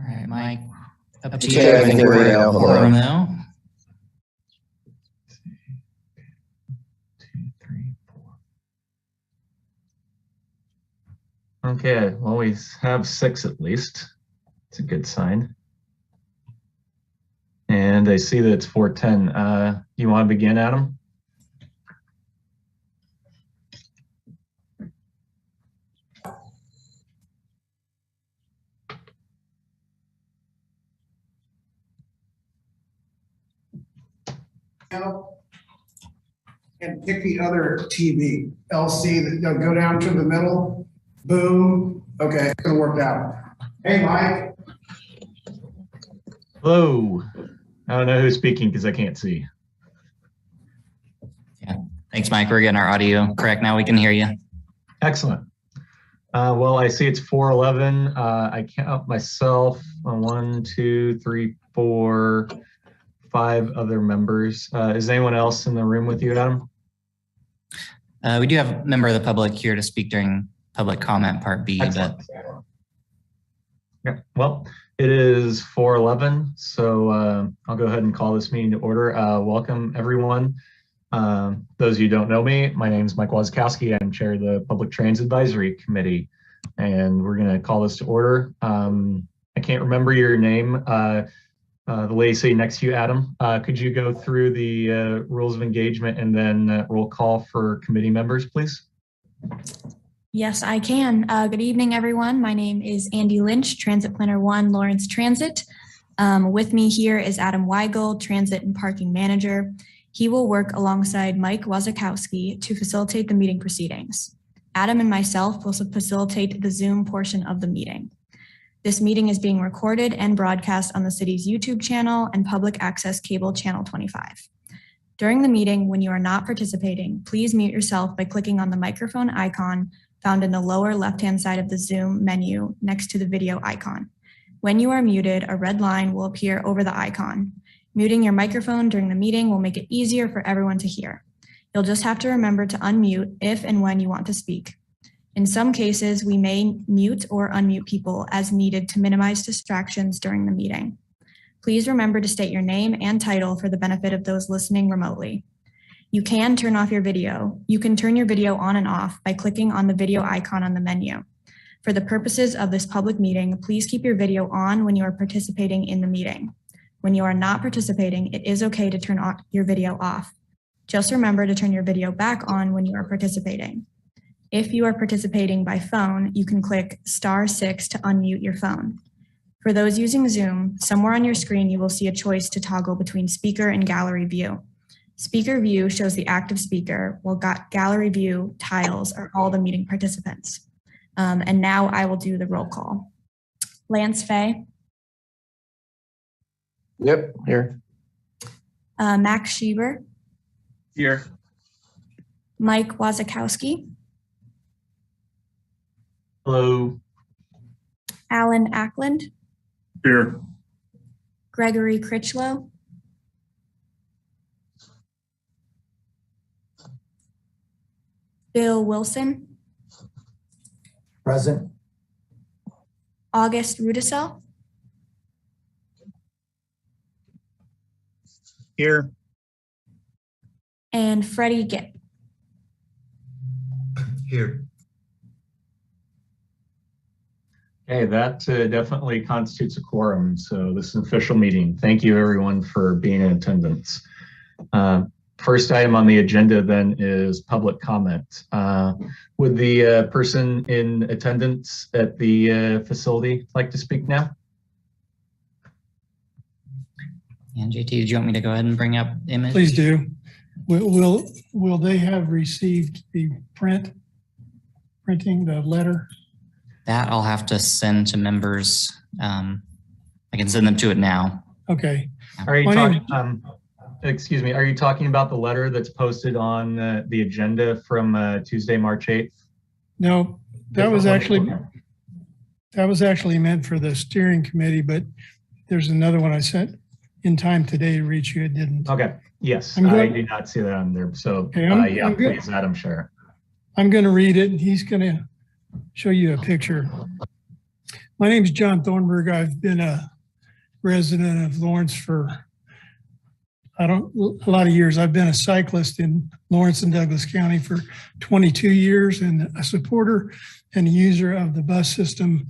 right, Mike. Up to Okay, you. I think we're ready now. Quorum now. 2, 3, 4. Okay, well, we have 6 at least. It's a good sign. And I see that it's 4:10. You want to begin, Adam? And pick the other TV, LC, that go down to the middle. Boom. Okay, it's gonna work out. Hey, Mike. Hello. I don't know who's speaking because I can't see. Yeah, thanks, Mike. We're getting our audio correct now. We can hear you. Excellent. Well, I see it's 4:11. I count myself on 1, 2, 3, 4, 5 other members. Is anyone else in the room with you, Adam? We do have a member of the public here to speak during public comment part B. Excellent. But yeah, well, it is 4:11, so I'll go ahead and call this meeting to order. Welcome, everyone. Those of you who don't know me, my name is Mike Wazkowski. I'm chair of the Public Transit Advisory Committee, and we're going to call this to order. I can't remember your name. The lady sitting next to you, Adam, could you go through the rules of engagement and then roll call for committee members, please? Yes, I can. Good evening, everyone. My name is Andy Lynch, Transit Planner 1, Lawrence Transit. With me here is Adam Weigel, Transit and Parking Manager. He will work alongside Mike Wazakowski to facilitate the meeting proceedings. Adam and myself will facilitate the Zoom portion of the meeting. This meeting is being recorded and broadcast on the city's YouTube channel and public access cable channel 25. During the meeting, when you are not participating, please mute yourself by clicking on the microphone icon found in the lower left-hand side of the Zoom menu next to the video icon. When you are muted, a red line will appear over the icon. Muting your microphone during the meeting will make it easier for everyone to hear. You'll just have to remember to unmute if and when you want to speak. In some cases, we may mute or unmute people as needed to minimize distractions during the meeting. Please remember to state your name and title for the benefit of those listening remotely. You can turn off your video. You can turn your video on and off by clicking on the video icon on the menu. For the purposes of this public meeting, please keep your video on when you are participating in the meeting. When you are not participating, it is okay to turn your video off. Just remember to turn your video back on when you are participating. If you are participating by phone, you can click *6 to unmute your phone. For those using Zoom, somewhere on your screen you will see a choice to toggle between speaker and gallery view. Speaker view shows the active speaker, while gallery view tiles are all the meeting participants. And now I will do the roll call. Lance Fahy. Yep, here. Max Schieber. Here. Mike Wazakowski. Hello. Alan Ackland. Here. Gregory Critchlow. Bill Wilson. Present. August Rudisell. Here. And Freddie Gipp. Here. Okay, that definitely constitutes a quorum. So this is an official meeting. Thank you, everyone, for being in attendance. First item on the agenda then is public comment. Would the person in attendance at the facility like to speak now? And JT, did you want me to go ahead and bring up image? Please do. Will they have received the printing, the letter? That I'll have to send to members. I can send them to it now. Okay. Are you talking? Excuse me. Are you talking about the letter that's posted on the agenda from Tuesday, March 8th? No, that was actually meant for the steering committee, but there's another one I sent in time today to reach you. It didn't. Okay. Yes, I did not see that on there. So okay, yeah, please, Adam, share. I'm going to read it, and he's going to show you a picture. My name is John Thornburg. I've been a resident of Lawrence for a lot of years. I've been a cyclist in Lawrence and Douglas County for 22 years and a supporter and a user of the bus system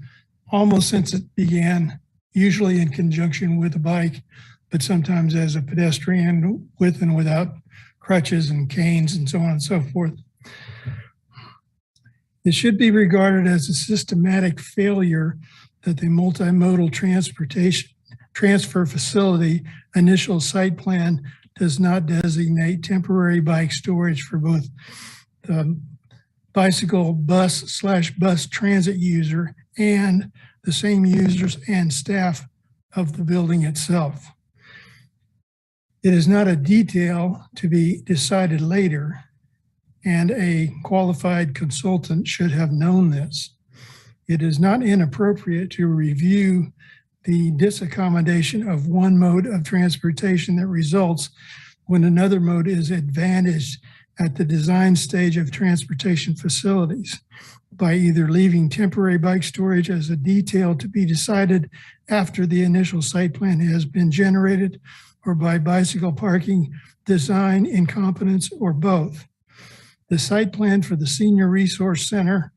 almost since it began, usually in conjunction with a bike, but sometimes as a pedestrian with and without crutches and canes and so on and so forth. It should be regarded as a systematic failure that the multimodal transfer facility initial site plan does not designate temporary bike storage for both the bicycle bus/bus transit user and the same users and staff of the building itself. It is not a detail to be decided later, and a qualified consultant should have known this. It is not inappropriate to review the disaccommodation of one mode of transportation that results when another mode is advantaged at the design stage of transportation facilities by either leaving temporary bike storage as a detail to be decided after the initial site plan has been generated, or by bicycle parking design incompetence, or both. The site plan for the Senior Resource Center,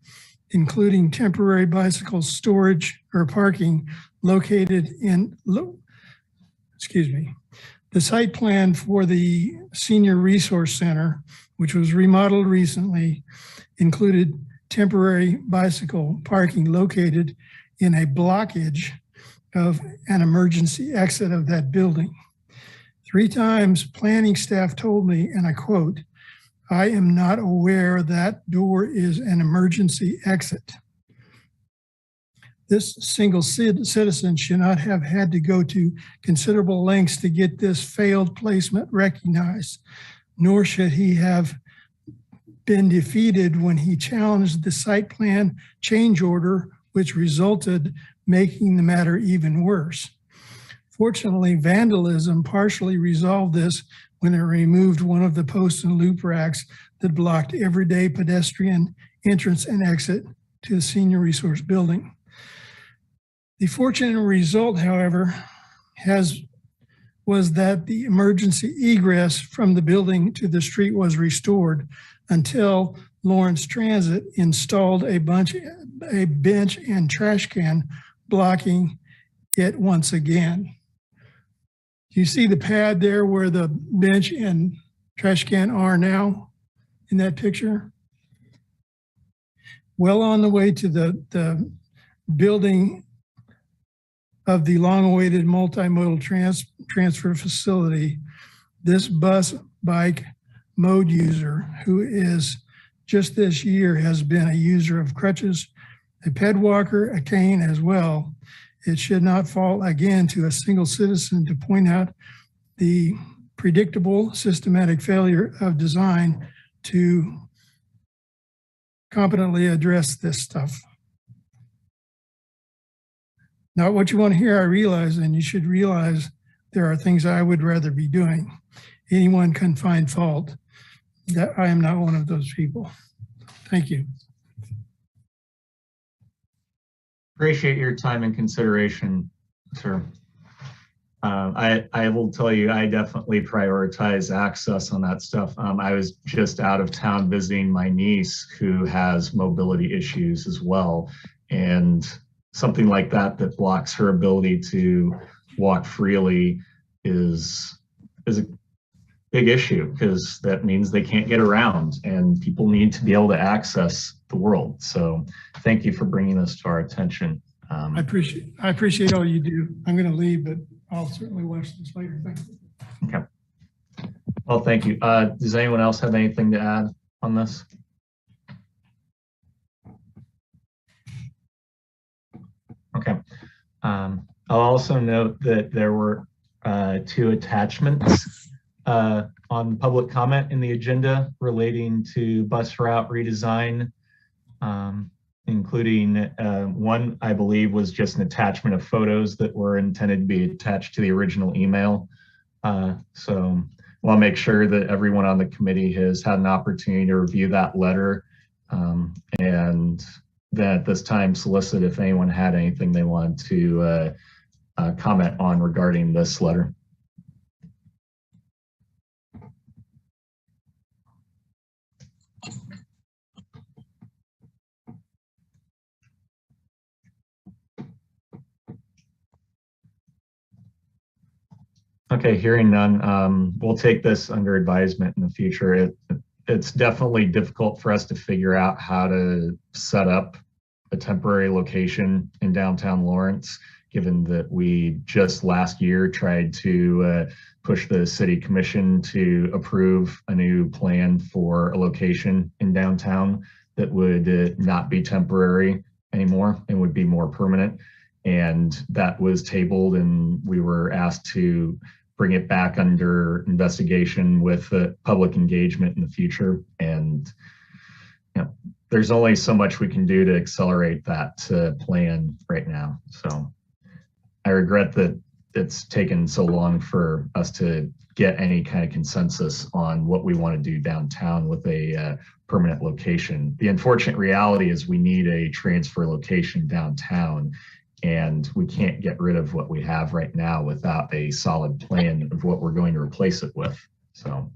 including temporary bicycle storage or parking located in, the site plan for the Senior Resource Center, which was remodeled recently, included temporary bicycle parking located in a blockage of an emergency exit of that building. 3 times planning staff told me, and I quote, "I am not aware that door is an emergency exit." This single citizen should not have had to go to considerable lengths to get this failed placement recognized, nor should he have been defeated when he challenged the site plan change order, which resulted making the matter even worse. Fortunately, vandalism partially resolved this when it removed one of the post and loop racks that blocked everyday pedestrian entrance and exit to the Senior Resource Building. The fortunate result, however, was that the emergency egress from the building to the street was restored until Lawrence Transit installed a bench and trash can blocking it once again. Do you see the pad there where the bench and trash can are now in that picture? Well on the way to the building of the long-awaited multimodal transfer facility, this bus bike mode user, who is just this year has been a user of crutches, a ped walker, a cane as well. It should not fall again to a single citizen to point out the predictable systematic failure of design to competently address this stuff. Not what you want to hear, I realize, and you should realize there are things I would rather be doing. Anyone can find fault. That I am not one of those people. Thank you. Appreciate your time and consideration, sir. I will tell you, I definitely prioritize access on that stuff. I was just out of town visiting my niece who has mobility issues as well. And something like that blocks her ability to walk freely is a big issue, because that means they can't get around and people need to be able to access the world. So thank you for bringing this to our attention. I appreciate all you do. I'm going to leave, but I'll certainly watch this later. Thank you. Okay. Well, thank you. Does anyone else have anything to add on this? Okay. I'll also note that there were 2 attachments on public comment in the agenda relating to bus route redesign, including one, I believe, was just an attachment of photos that were intended to be attached to the original email. So I want to make sure that everyone on the committee has had an opportunity to review that letter and then at this time solicit if anyone had anything they wanted to comment on regarding this letter. Okay, hearing none, we'll take this under advisement in the future. It's definitely difficult for us to figure out how to set up a temporary location in downtown Lawrence, given that we just last year tried to push the city commission to approve a new plan for a location in downtown that would not be temporary anymore and would be more permanent. And that was tabled, and we were asked to bring it back under investigation with public engagement in the future. And there's only so much we can do to accelerate that plan right now. So I regret that it's taken so long for us to get any kind of consensus on what we want to do downtown with a permanent location. The unfortunate reality is we need a transfer location downtown, and we can't get rid of what we have right now without a solid plan of what we're going to replace it with. So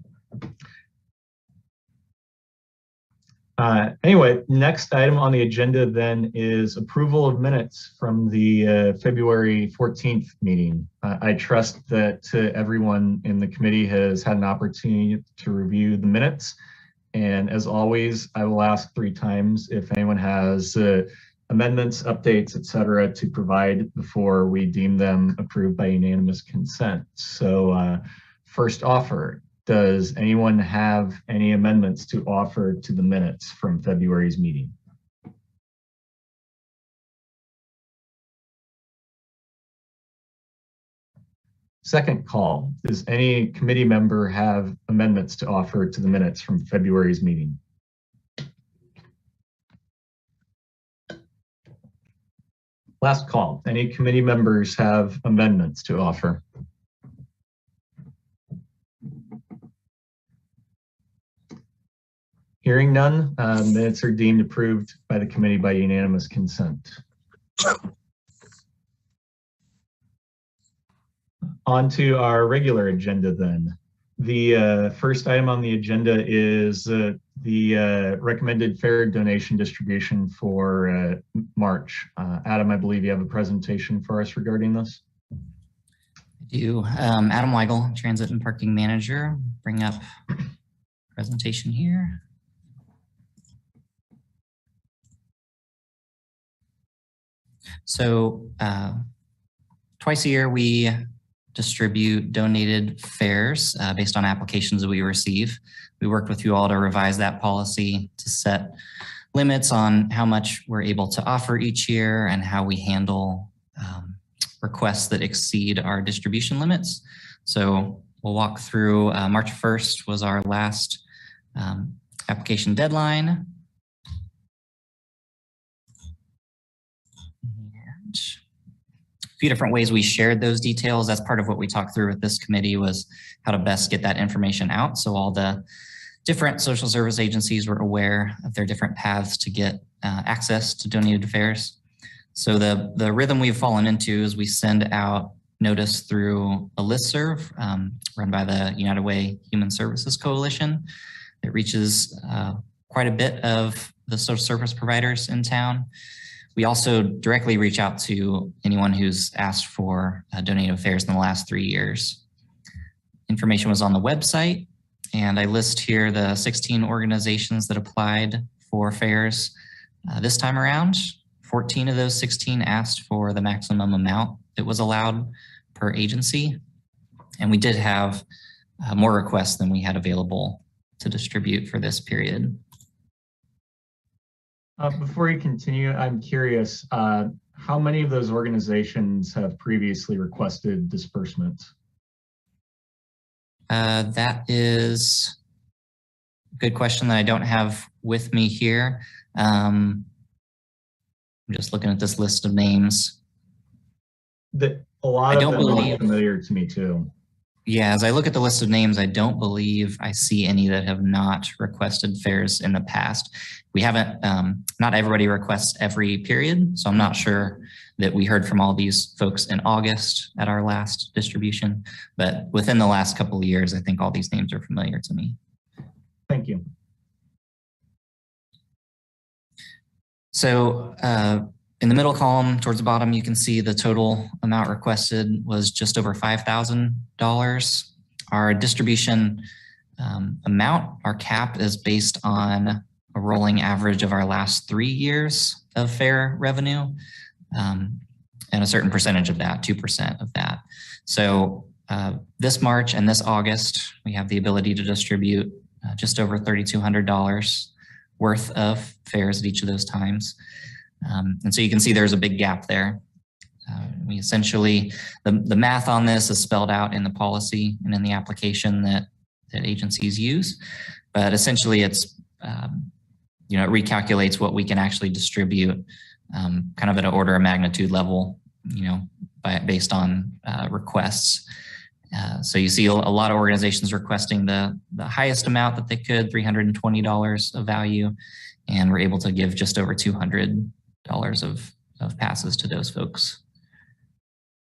anyway, next item on the agenda then is approval of minutes from the February 14th meeting. I trust that everyone in the committee has had an opportunity to review the minutes. And as always, I will ask 3 times if anyone has amendments, updates, etc., to provide before we deem them approved by unanimous consent. So first offer, does anyone have any amendments to offer to the minutes from February's meeting? Second call, does any committee member have amendments to offer to the minutes from February's meeting? Last call, any committee members have amendments to offer? Hearing none, minutes are deemed approved by the committee by unanimous consent. On to our regular agenda then. The first item on the agenda is the recommended fare donation distribution for March. Adam, I believe you have a presentation for us regarding this. I do. Adam Weigel, Transit and Parking Manager. Bring up presentation here. So twice a year we distribute donated fares based on applications that we receive. We worked with you all to revise that policy to set limits on how much we're able to offer each year and how we handle requests that exceed our distribution limits. So we'll walk through March 1st was our last application deadline. And a few different ways we shared those details. That's part of what we talked through with this committee, was how to best get that information out. So all the different social service agencies were aware of their different paths to get access to donated fares. So the rhythm we've fallen into is we send out notice through a listserv run by the United Way Human Services Coalition. It reaches quite a bit of the social service providers in town. We also directly reach out to anyone who's asked for donated fares in the last 3 years. Information was on the website, and I list here the 16 organizations that applied for fares this time around. 14 of those 16 asked for the maximum amount that was allowed per agency. And we did have more requests than we had available to distribute for this period. Before you continue, I'm curious, how many of those organizations have previously requested disbursements? That is a good question that I don't have with me here. I'm just looking at this list of names. A lot of them are familiar to me too. Yeah, as I look at the list of names, I don't believe I see any that have not requested fares in the past. We haven't, not everybody requests every period, so I'm not sure that we heard from all these folks in August at our last distribution, but within the last couple of years, I think all these names are familiar to me. Thank you. So in the middle column towards the bottom, you can see the total amount requested was just over $5,000. Our distribution amount, our cap, is based on a rolling average of our last 3 years of fare revenue, and a certain percentage of that, 2% of that. So this March and this August, we have the ability to distribute just over $3,200 worth of fares at each of those times. And so you can see there's a big gap there. We essentially, the math on this is spelled out in the policy and in the application that agencies use, but essentially it's, it recalculates what we can actually distribute kind of at an order of magnitude level, based on requests. So you see a lot of organizations requesting the highest amount that they could, $320 of value, and we're able to give just over $200 of passes to those folks.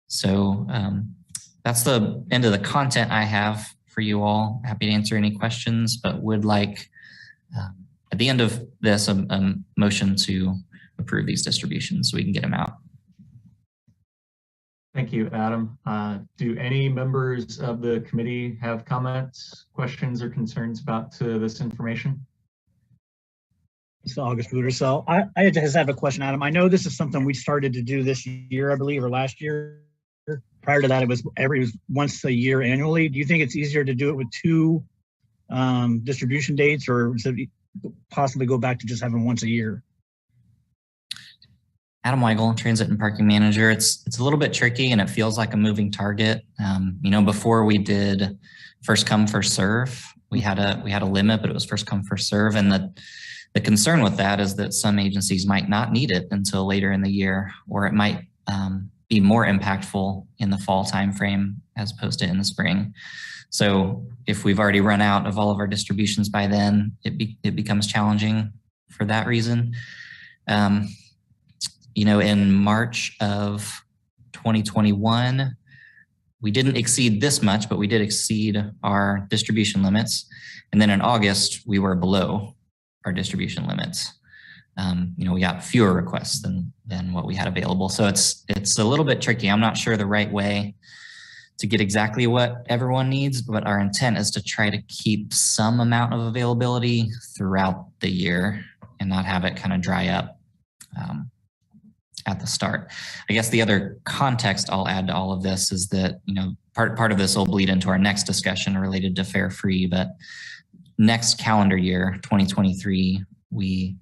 So that's the end of the content I have for you all. Happy to answer any questions, but would like at the end of this a motion to approve these distributions so we can get them out. Thank you, Adam. Do any members of the committee have comments, questions, or concerns about this information? It's August Booter. So I just have a question, Adam. I know this is something we started to do this year, I believe, or last year. Prior to that, it was once a year annually. Do you think it's easier to do it with 2 distribution dates, or does it possibly go back to just having once a year? Adam Weigel, Transit and Parking Manager. It's a little bit tricky and it feels like a moving target. Before we did first come, first serve, we had a limit, but it was first come, first serve. And the concern with that is that some agencies might not need it until later in the year, or it might be more impactful in the fall timeframe as opposed to in the spring. So if we've already run out of all of our distributions by then, it becomes challenging for that reason. In March of 2021, we didn't exceed this much, but we did exceed our distribution limits. And then in August, we were below our distribution limits. We got fewer requests than what we had available. So it's a little bit tricky. I'm not sure the right way to get exactly what everyone needs, but our intent is to try to keep some amount of availability throughout the year and not have it kind of dry up at the start. I guess the other context I'll add to all of this is that, part of this will bleed into our next discussion related to fare free, but next calendar year, 2023, we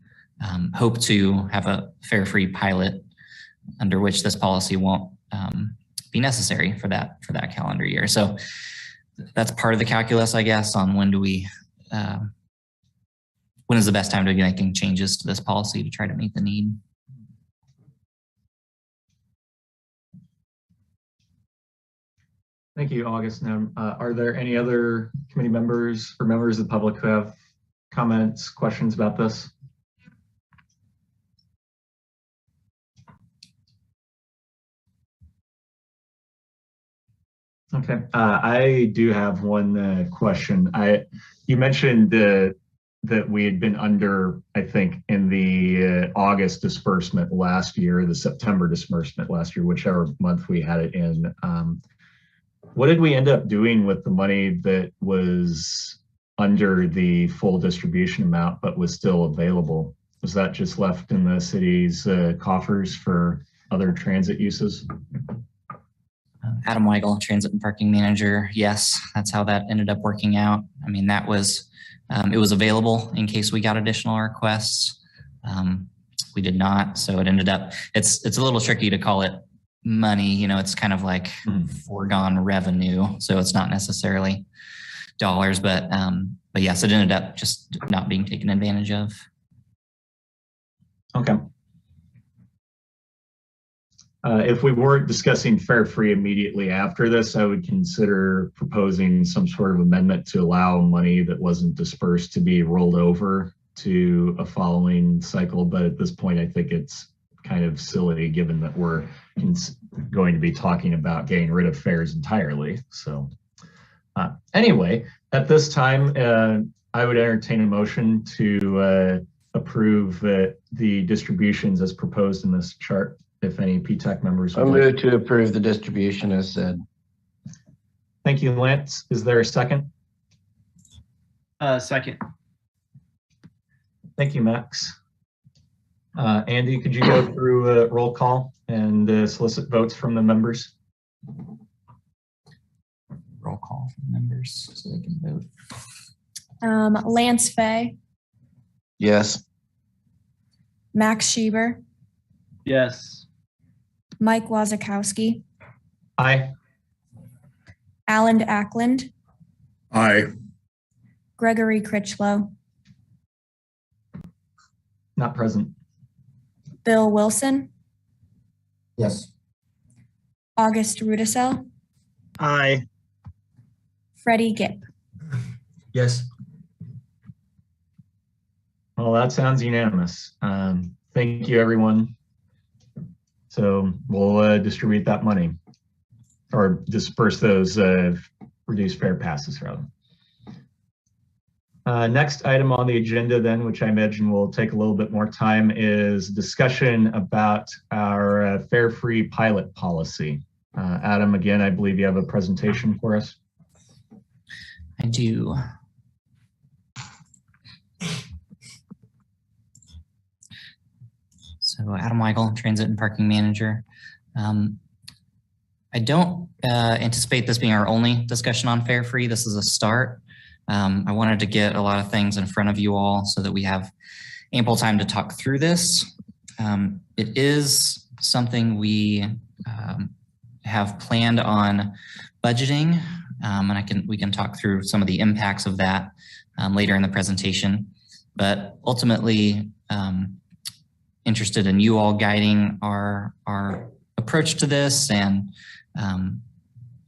hope to have a fare free pilot under which this policy won't be necessary for that calendar year. So that's part of the calculus, I guess, on when is the best time to be making changes to this policy to try to meet the need. Thank you, August. Now, are there any other committee members or members of the public who have comments, questions about this? Okay, I do have one question. You mentioned that we had been under, I think, in the August disbursement last year, the September disbursement last year, whichever month we had it in. What did we end up doing with the money that was under the full distribution amount but was still available? Was that just left in the city's coffers for other transit uses? Adam Weigel, Transit and Parking Manager. Yes, that's how that ended up working out. I mean, that was, it was available in case we got additional requests. We did not, so it ended up, it's a little tricky to call it money, it's kind of like foregone revenue. So it's not necessarily dollars, but yes, it ended up just not being taken advantage of. Okay. If we weren't discussing fare free immediately after this, I would consider proposing some sort of amendment to allow money that wasn't dispersed to be rolled over to a following cycle. But at this point, I think it's kind of silly given that we're going to be talking about getting rid of fares entirely. So anyway, at this time, I would entertain a motion to approve the distributions as proposed in this chart. If any PTAC members would I like. move to approve the distribution as said. Thank you, Lance. Is there a second? Second. Thank you, Max. Andy, could you go through a roll call and solicit votes from the members? Roll call from members so they can vote. Lance Fahy, Yes. Max Schieber, Yes. Mike Wazakowski, Aye. Alan Ackland, Aye. Gregory Critchlow, Not present. Bill Wilson, Yes. August Rudisell, Aye. Freddie Gipp. Yes. Well, that sounds unanimous. Thank you, everyone. So we'll distribute that money or disperse those reduced fare passes rather. Next item on the agenda then, which I imagine will take a little bit more time, is discussion about our fare-free pilot policy. Adam, again, I believe you have a presentation for us. I do. So Adam Weigel, Transit and Parking Manager. I don't anticipate this being our only discussion on fare free. This is a start. I wanted to get a lot of things in front of you all so that we have ample time to talk through this. It is something we have planned on budgeting, and we can talk through some of the impacts of that later in the presentation. But ultimately, interested in you all guiding our approach to this, and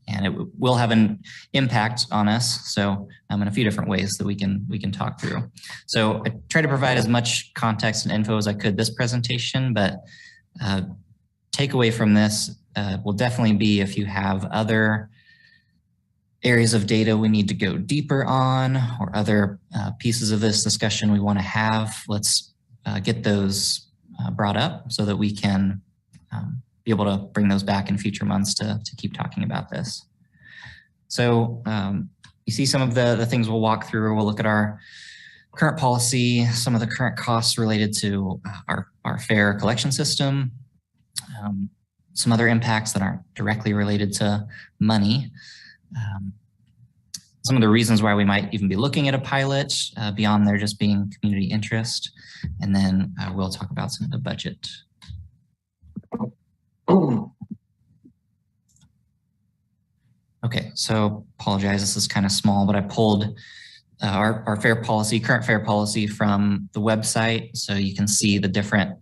it will have an impact on us. So in a few different ways that we can talk through. So I try to provide as much context and info as I could this presentation, but takeaway from this will definitely be if you have other areas of data we need to go deeper on, or other pieces of this discussion we want to have, let's get those brought up so that we can be able to bring those back in future months to keep talking about this. So you see some of the things we'll walk through. We'll look at our current policy, some of the current costs related to our fare collection system, some other impacts that aren't directly related to money, some of the reasons why we might even be looking at a pilot beyond there just being community interest, and then we'll talk about some of the budget. Okay, so apologize, this is kind of small, but I pulled our fare policy, current fare policy from the website, so you can see the different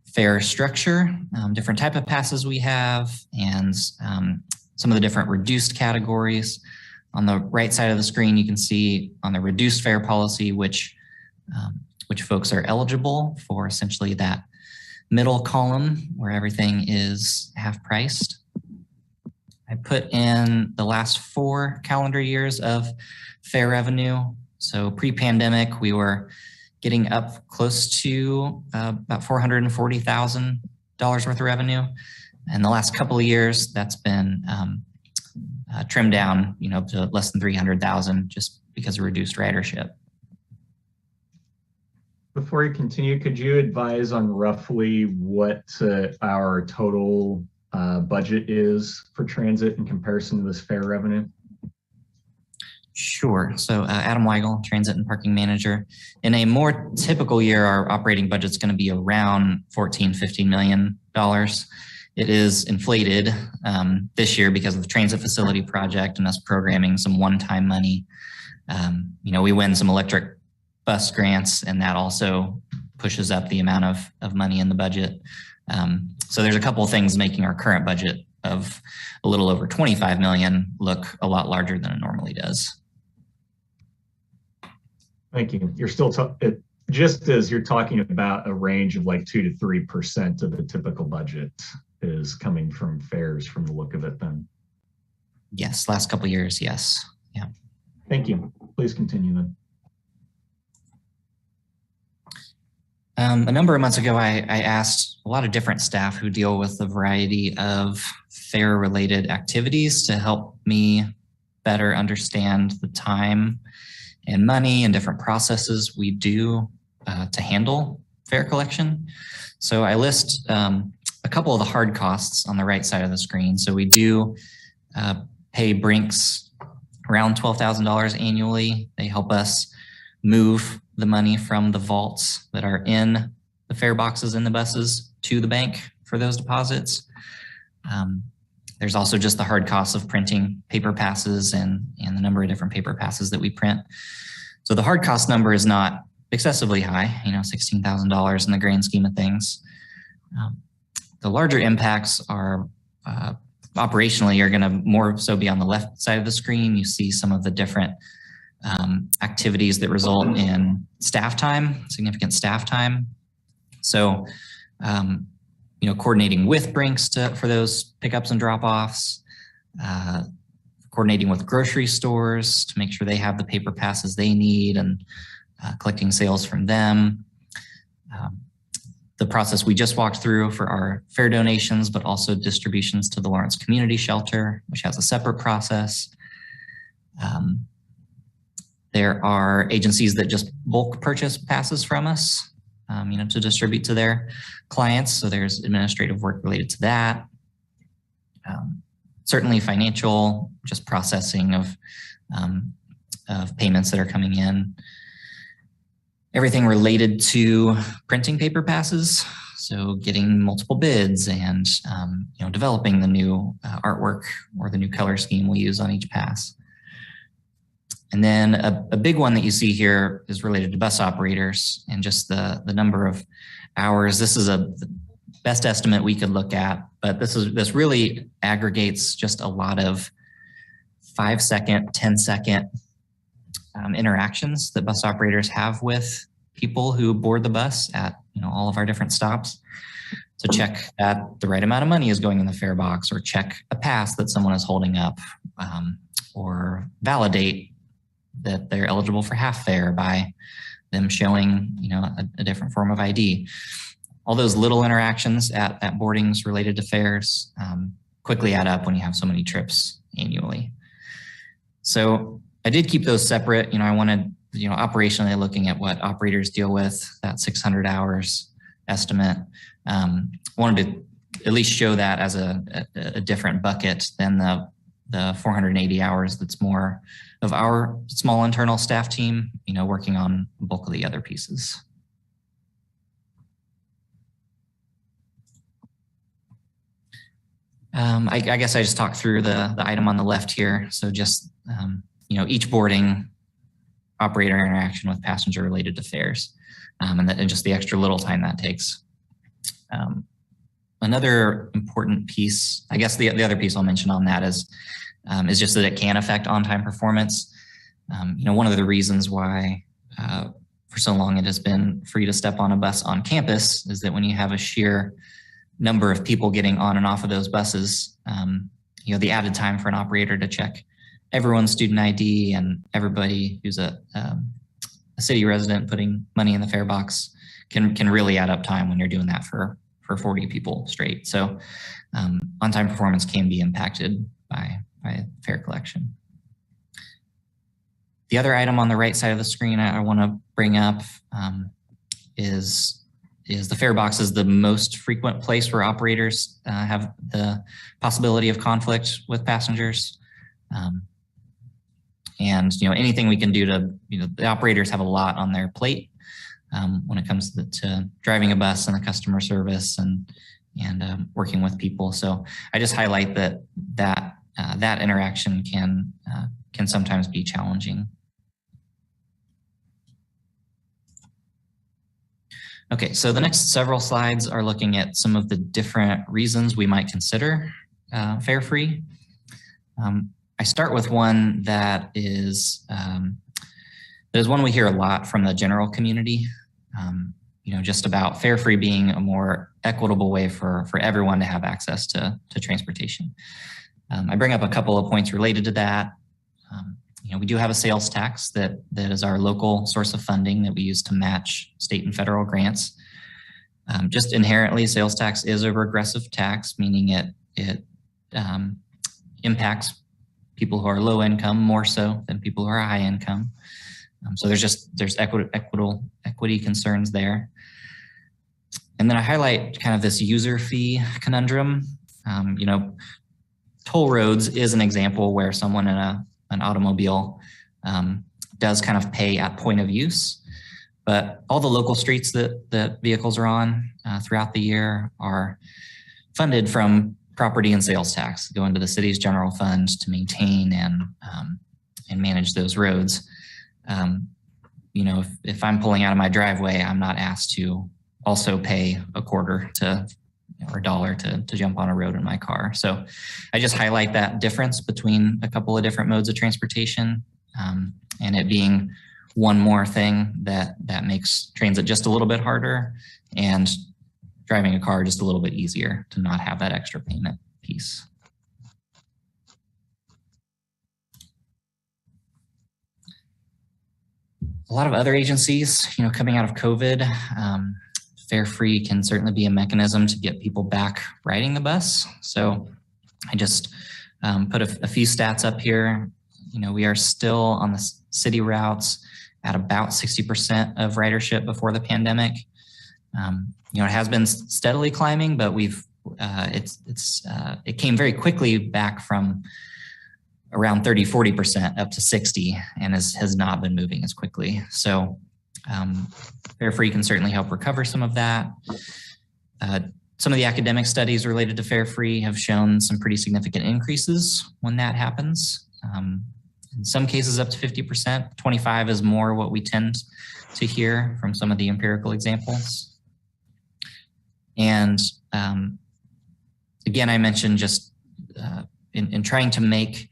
fare structure, different type of passes we have, and some of the different reduced categories. On the right side of the screen, you can see on the reduced fare policy, which folks are eligible for, essentially that middle column where everything is half priced. I put in the last 4 calendar years of fare revenue. So pre-pandemic, we were getting up close to about $440,000 worth of revenue. And the last couple of years, that's been trimmed down, to less than 300,000 just because of reduced ridership. Before you continue, could you advise on roughly what our total budget is for transit in comparison to this fare revenue? Sure. So Adam Weigel, Transit and Parking Manager. In a more typical year, our operating budget is going to be around $14–15 million. It is inflated this year because of the transit facility project and us programming some one-time money. We win some electric bus grants, and that also pushes up the amount of money in the budget. So there's a couple of things making our current budget of a little over 25 million look a lot larger than it normally does. Thank you. You're still just as you're talking about a range of like 2 to 3% of the typical budget is coming from fares from the look of it then. Yes, last couple of years, yes. Yeah. Thank you. Please continue then. A number of months ago, I asked a lot of different staff who deal with a variety of fare-related activities to help me better understand the time and money and different processes we do to handle fare collection. So I list a couple of the hard costs on the right side of the screen. So we do pay Brinks around $12,000 annually. They help us move the money from the vaults that are in the fare boxes in the buses to the bank for those deposits. There's also just the hard costs of printing paper passes and the number of different paper passes that we print. So the hard cost number is not excessively high, you know, $16,000 in the grand scheme of things. The larger impacts are operationally are going to more so be on the left side of the screen. You see some of the different activities that result in staff time, significant staff time. So, you know, coordinating with Brinks for those pickups and drop-offs, coordinating with grocery stores to make sure they have the paper passes they need and collecting sales from them. The process we just walked through for our fare donations, but also distributions to the Lawrence Community Shelter, which has a separate process. There are agencies that just bulk purchase passes from us, you know, to distribute to their clients. So there's administrative work related to that. Certainly financial, just processing of payments that are coming in. Everything related to printing paper passes. So getting multiple bids and, you know, developing the new artwork or the new color scheme we use on each pass. And then a big one that you see here is related to bus operators and just the number of hours. This is the best estimate we could look at, but this really aggregates just a lot of 5-second, 10-second interactions that bus operators have with people who board the bus at, you know, all of our different stops to check that the right amount of money is going in the fare box, or check a pass that someone is holding up, or validate that they're eligible for half fare by them showing, you know, a different form of ID. All those little interactions at boardings related to fares quickly add up when you have so many trips annually. So I did keep those separate. You know, I wanted, you know, operationally looking at what operators deal with, that 600 hours estimate. Wanted to at least show that as a different bucket than the 480 hours that's more of our small internal staff team, you know, working on the bulk of the other pieces. I guess I just talked through the item on the left here. So just, you know, each boarding operator interaction with passenger related to fares, and just the extra little time that takes. Another important piece, I guess the other piece I'll mention on that is just that it can affect on-time performance. You know, one of the reasons why for so long it has been free to step on a bus on campus is that when you have a sheer number of people getting on and off of those buses, you know, the added time for an operator to check everyone's student ID and everybody who's a city resident putting money in the fare box can really add up time when you're doing that for 40 people straight. So on-time performance can be impacted by fare collection. The other item on the right side of the screen I want to bring up is the fare box is the most frequent place where operators have the possibility of conflict with passengers. And, you know, anything we can do to, you know, the operators have a lot on their plate when it comes to driving a bus and the customer service and working with people. So I just highlight that interaction can sometimes be challenging. Okay, so the next several slides are looking at some of the different reasons we might consider fare free. I start with one that is one we hear a lot from the general community. You know, just about fare free being a more equitable way for everyone to have access to transportation. I bring up a couple of points related to that. You know, we do have a sales tax that is our local source of funding that we use to match state and federal grants. Just inherently, sales tax is a regressive tax, meaning it impacts people who are low income more so than people who are high income. So there's equity concerns there. And then I highlight kind of this user fee conundrum. You know, toll roads is an example where someone in an automobile does kind of pay at point of use, but all the local streets that vehicles are on throughout the year are funded from property and sales tax, go into the city's general fund to maintain and manage those roads. You know, if I'm pulling out of my driveway, I'm not asked to also pay a quarter or a dollar to jump on a road in my car. So I just highlight that difference between a couple of different modes of transportation, and it being one more thing that makes transit just a little bit harder and driving a car just a little bit easier to not have that extra payment piece. A lot of other agencies, you know, coming out of COVID, fare free can certainly be a mechanism to get people back riding the bus. So I just put a few stats up here. You know, we are still on the city routes at about 60% of ridership before the pandemic. You know, it has been steadily climbing, but it came very quickly back from around 30–40% up to 60 and has not been moving as quickly. So fare free can certainly help recover some of that. Some of the academic studies related to fare free have shown some pretty significant increases when that happens. In some cases up to 50%, 25 is more what we tend to hear from some of the empirical examples. And again, I mentioned just in trying to make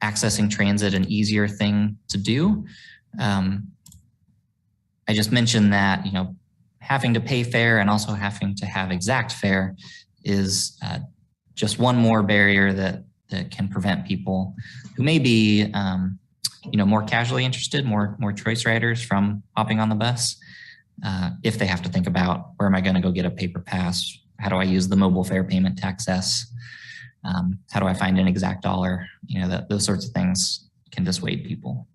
accessing transit an easier thing to do. I just mentioned that, you know, having to pay fare and also having to have exact fare is just one more barrier that can prevent people who may be, you know, more casually interested, more choice riders from hopping on the bus. If they have to think about, where am I going to go get a paper pass? How do I use the mobile fare payment to access? How do I find an exact dollar? You know, those sorts of things can dissuade people.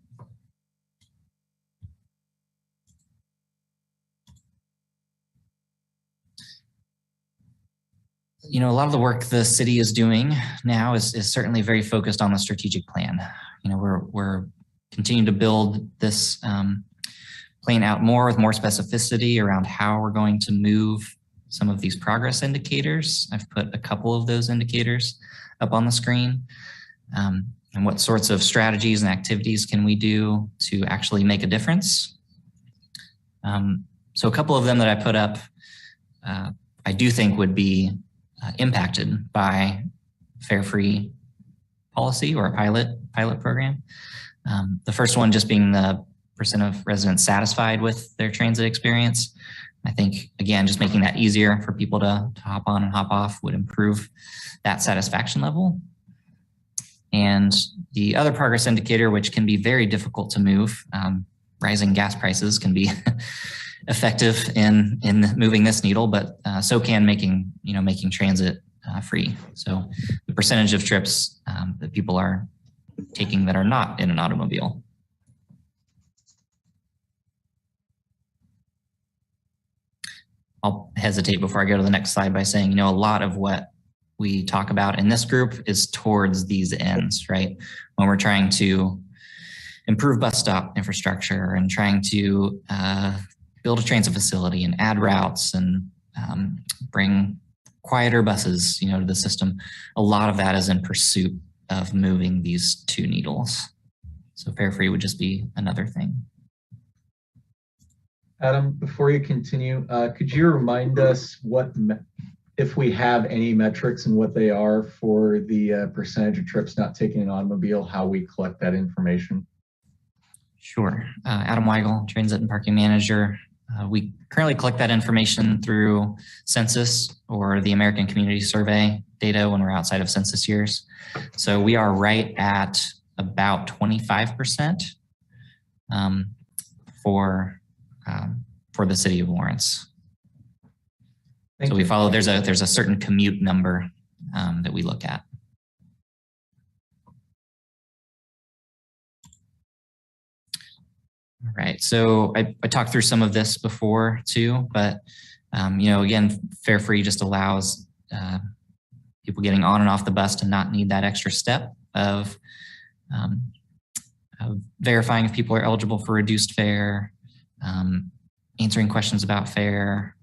You know, a lot of the work the city is doing now is certainly very focused on the strategic plan. You know, we're continuing to build this plan out more with more specificity around how we're going to move some of these progress indicators. I've put a couple of those indicators up on the screen. And what sorts of strategies and activities can we do to actually make a difference? So a couple of them that I put up, I do think would be impacted by fare-free policy or a pilot program. The first one just being the percent of residents satisfied with their transit experience. I think, again, just making that easier for people to hop on and hop off would improve that satisfaction level. And the other progress indicator, which can be very difficult to move, rising gas prices can be effective in moving this needle, but so can making transit free. So the percentage of trips that people are taking that are not in an automobile. I'll hesitate before I go to the next slide by saying, you know, a lot of what we talk about in this group is towards these ends, right? When we're trying to improve bus stop infrastructure and trying to build a transit facility and add routes and bring quieter buses, you know, to the system. A lot of that is in pursuit of moving these two needles. So fare free would just be another thing. Adam, before you continue, could you remind us if we have any metrics and what they are for the percentage of trips not taking an automobile, how we collect that information? Sure. Adam Weigel, Transit and Parking Manager. We currently collect that information through census or the American Community Survey data when we're outside of census years. So we are right at about 25% for the city of Lawrence. So we follow, there's a certain commute number that we look at. All right, so I talked through some of this before too, but again, fare free just allows people getting on and off the bus to not need that extra step of verifying if people are eligible for reduced fare, answering questions about fare,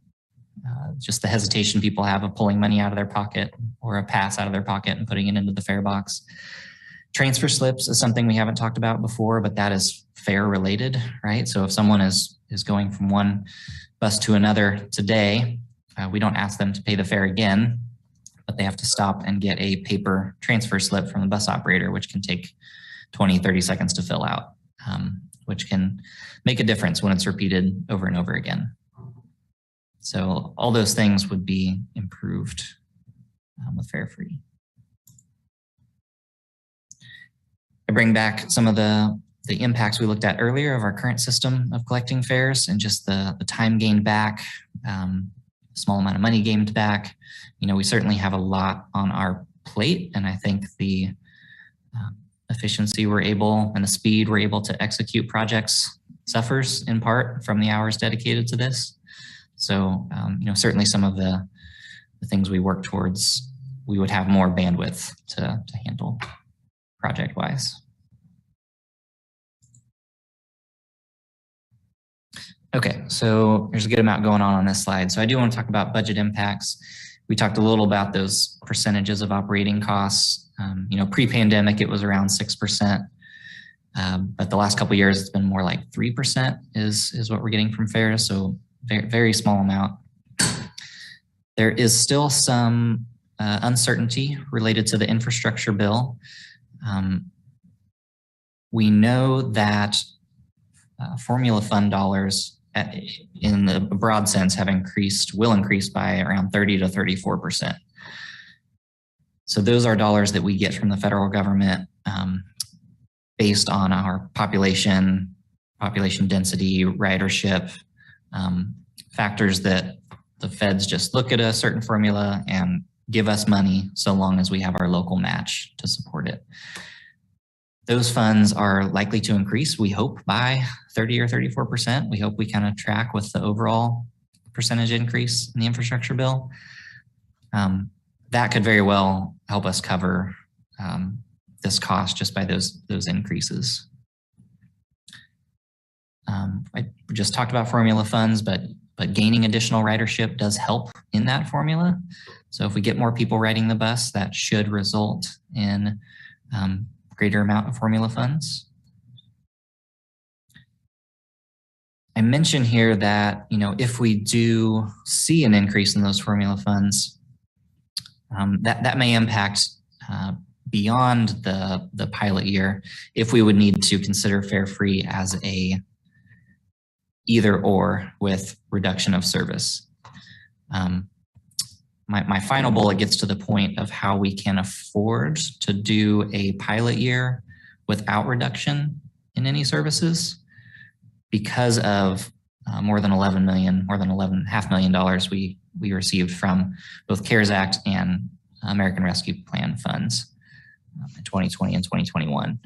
just the hesitation people have of pulling money out of their pocket or a pass out of their pocket and putting it into the fare box. Transfer slips is something we haven't talked about before, but that is fare related, right? So if someone is going from one bus to another today, we don't ask them to pay the fare again, but they have to stop and get a paper transfer slip from the bus operator, which can take 20, 30 seconds to fill out, which can make a difference when it's repeated over and over again. So all those things would be improved with fare free. I bring back some of the impacts we looked at earlier of our current system of collecting fares and just the time gained back, small amount of money gained back. We certainly have a lot on our plate, and I think the efficiency we're able and the speed we're able to execute projects suffers in part from the hours dedicated to this. So, certainly some of the things we work towards, we would have more bandwidth to handle project-wise. Okay, so there's a good amount going on this slide. So I do want to talk about budget impacts. We talked a little about those percentages of operating costs. Pre-pandemic, it was around 6%. But the last couple of years, it's been more like 3% is what we're getting from fares. So very, very small amount. There is still some uncertainty related to the infrastructure bill. We know that formula fund dollars in the broad sense will increase by around 30 to 34%. So those are dollars that we get from the federal government based on our population density, ridership, factors that the feds just look at a certain formula and give us money so long as we have our local match to support it. Those funds are likely to increase, we hope, by 30 or 34%. We hope we kind of track with the overall percentage increase in the infrastructure bill. That could very well help us cover this cost just by those increases. I just talked about formula funds, but gaining additional ridership does help in that formula. So if we get more people riding the bus, that should result in greater amount of formula funds. I mentioned here that, if we do see an increase in those formula funds, that may impact beyond the pilot year if we would need to consider fare free as a either or with reduction of service. My final bullet gets to the point of how we can afford to do a pilot year without reduction in any services because of more than $11.5 million we received from both CARES Act and American Rescue Plan funds in 2020 and 2021.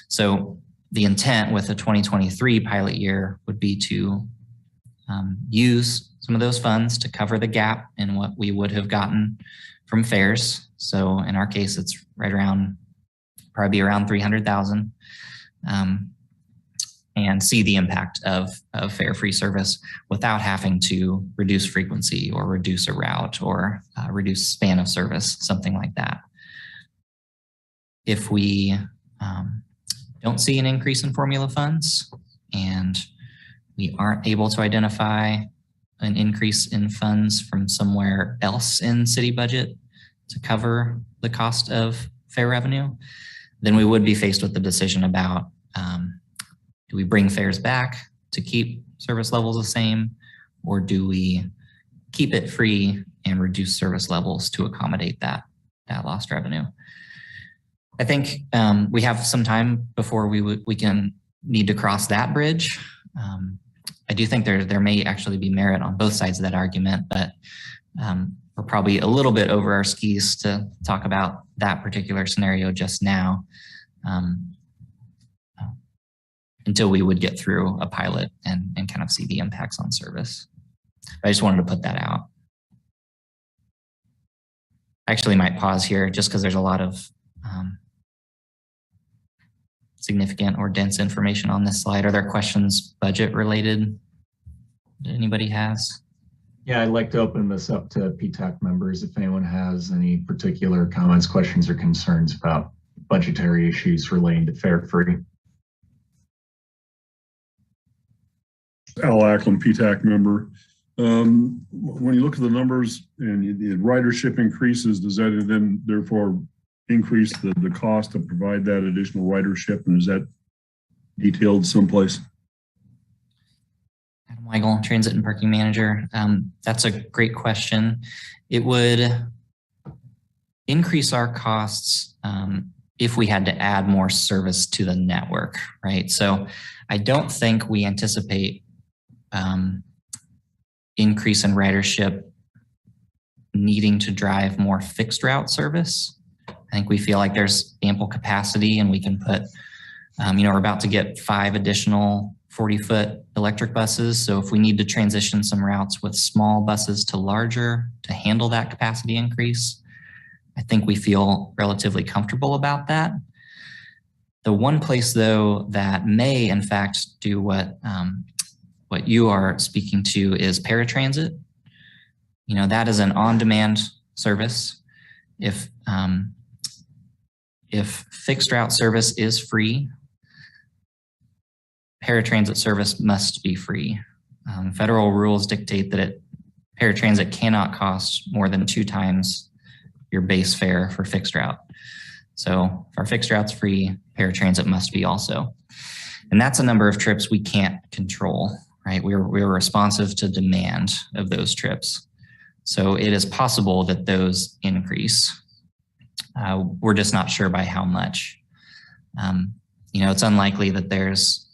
So the intent with the 2023 pilot year would be to use some of those funds to cover the gap in what we would have gotten from fares. So in our case, it's probably around 300,000, and see the impact of fare-free service without having to reduce frequency or reduce a route or reduce span of service, something like that. If we don't see an increase in formula funds and we aren't able to identify an increase in funds from somewhere else in city budget to cover the cost of fare revenue, then we would be faced with the decision about do we bring fares back to keep service levels the same, or do we keep it free and reduce service levels to accommodate that lost revenue? I think we have some time before we can need to cross that bridge. I do think there may actually be merit on both sides of that argument, but we're probably a little bit over our skis to talk about that particular scenario just now, until we would get through a pilot and kind of see the impacts on service. I just wanted to put that out. I actually might pause here just because there's a lot of significant or dense information on this slide. Are there questions budget related that anybody has? Yeah, I'd like to open this up to PTAC members if anyone has any particular comments, questions, or concerns about budgetary issues relating to fare free. Al Ackland, PTAC member. When you look at the numbers and the ridership increases, does that then therefore increase the cost to provide that additional ridership? And is that detailed someplace? Adam Weigel, Transit and Parking Manager. That's a great question. It would increase our costs if we had to add more service to the network, right? So I don't think we anticipate increase in ridership needing to drive more fixed route service. I think we feel like there's ample capacity and we can put, we're about to get 5 additional 40-foot electric buses. So if we need to transition some routes with small buses to larger to handle that capacity increase, I think we feel relatively comfortable about that. The one place though that may in fact do what you are speaking to is paratransit. That is an on-demand service. If fixed route service is free, paratransit service must be free. Federal rules dictate that paratransit cannot cost more than 2 times your base fare for fixed route. So if our fixed route's free, paratransit must be also. And that's a number of trips we can't control, right? We're responsive to demand of those trips. So it is possible that those increase. We're just not sure by how much. It's unlikely that there's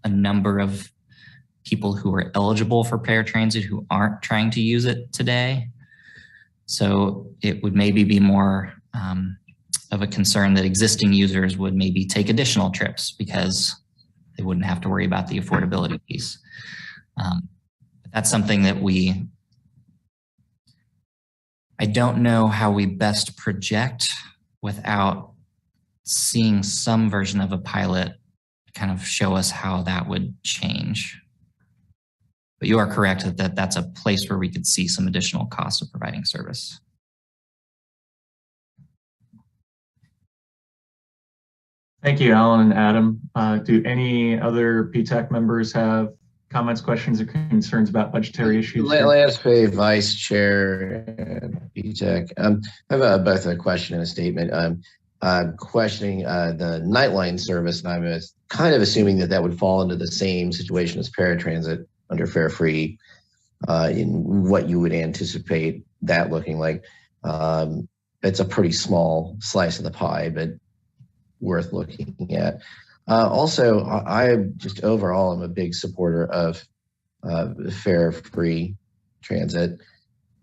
a number of people who are eligible for paratransit who aren't trying to use it today. So it would maybe be more of a concern that existing users would maybe take additional trips because they wouldn't have to worry about the affordability piece. But that's something that I don't know how we best project without seeing some version of a pilot kind of show us how that would change. But you are correct that that's a place where we could see some additional cost of providing service. Thank you, Alan and Adam. Do any other PTAC members have comments, questions, or concerns about budgetary issues? Lance Fahy, Vice Chair at PTAC. I have both a question and a statement. Questioning the Nightline service, and I'm kind of assuming that would fall into the same situation as paratransit under fare free, in what you would anticipate that looking like. It's a pretty small slice of the pie, but worth looking at. Also, I just overall am a big supporter of fare free transit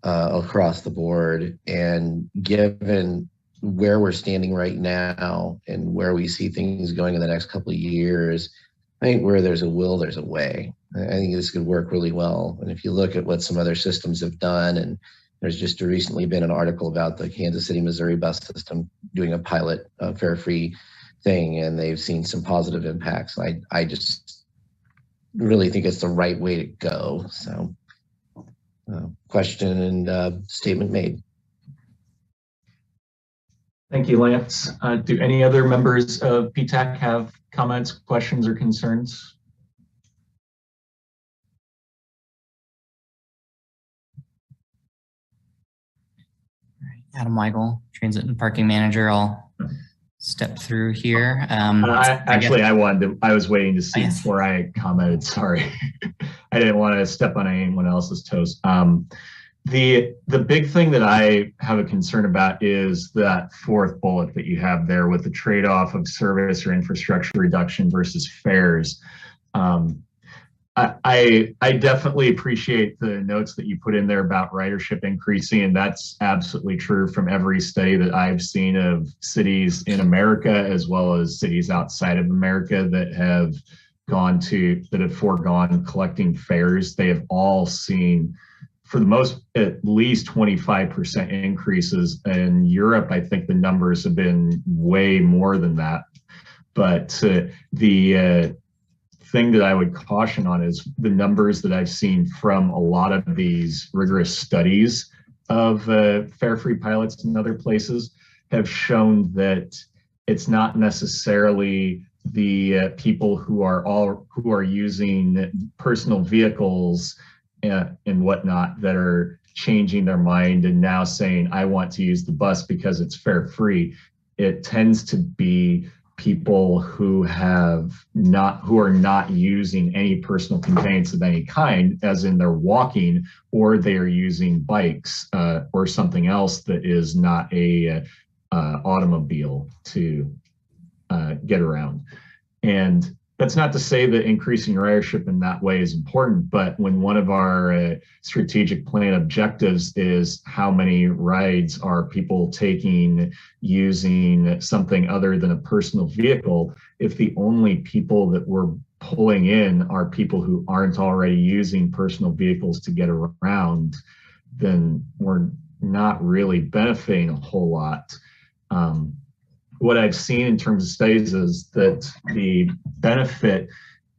across the board. And given where we're standing right now and where we see things going in the next couple of years, I think where there's a will, there's a way. I think this could work really well. And if you look at what some other systems have done, and there's just recently been an article about the Kansas City, Missouri bus system doing a pilot fare-free thing, and they've seen some positive impacts. I just really think it's the right way to go. So question and statement made. Thank you, Lance. Do any other members of PTAC have comments, questions, or concerns? Adam Weigel, Transit and Parking Manager. I'll step through here. I was waiting to see Yes. before I commented. Sorry. I didn't want to step on anyone else's toes. The big thing that I have a concern about is that fourth bullet that you have there with the trade-off of service or infrastructure reduction versus fares. I definitely appreciate the notes that you put in there about ridership increasing, and that's absolutely true from every study that I've seen of cities in America as well as cities outside of America that have foregone collecting fares. They have all seen, for the most, at least 25% increases. In Europe, I think the numbers have been way more than that. But the thing that I would caution on is the numbers that I've seen from a lot of these rigorous studies of fare-free pilots in other places have shown that it's not necessarily the people who are using personal vehicles and whatnot that are changing their mind and now saying, I want to use the bus because it's fare-free. It tends to be people who are not using any personal conveyance of any kind, as in they're walking, or they are using bikes or something else that is not a automobile to get around. And that's not to say that increasing ridership in that way is important, but when one of our strategic plan objectives is how many rides are people taking using something other than a personal vehicle, if the only people that we're pulling in are people who aren't already using personal vehicles to get around, then we're not really benefiting a whole lot. What I've seen in terms of studies is that the benefit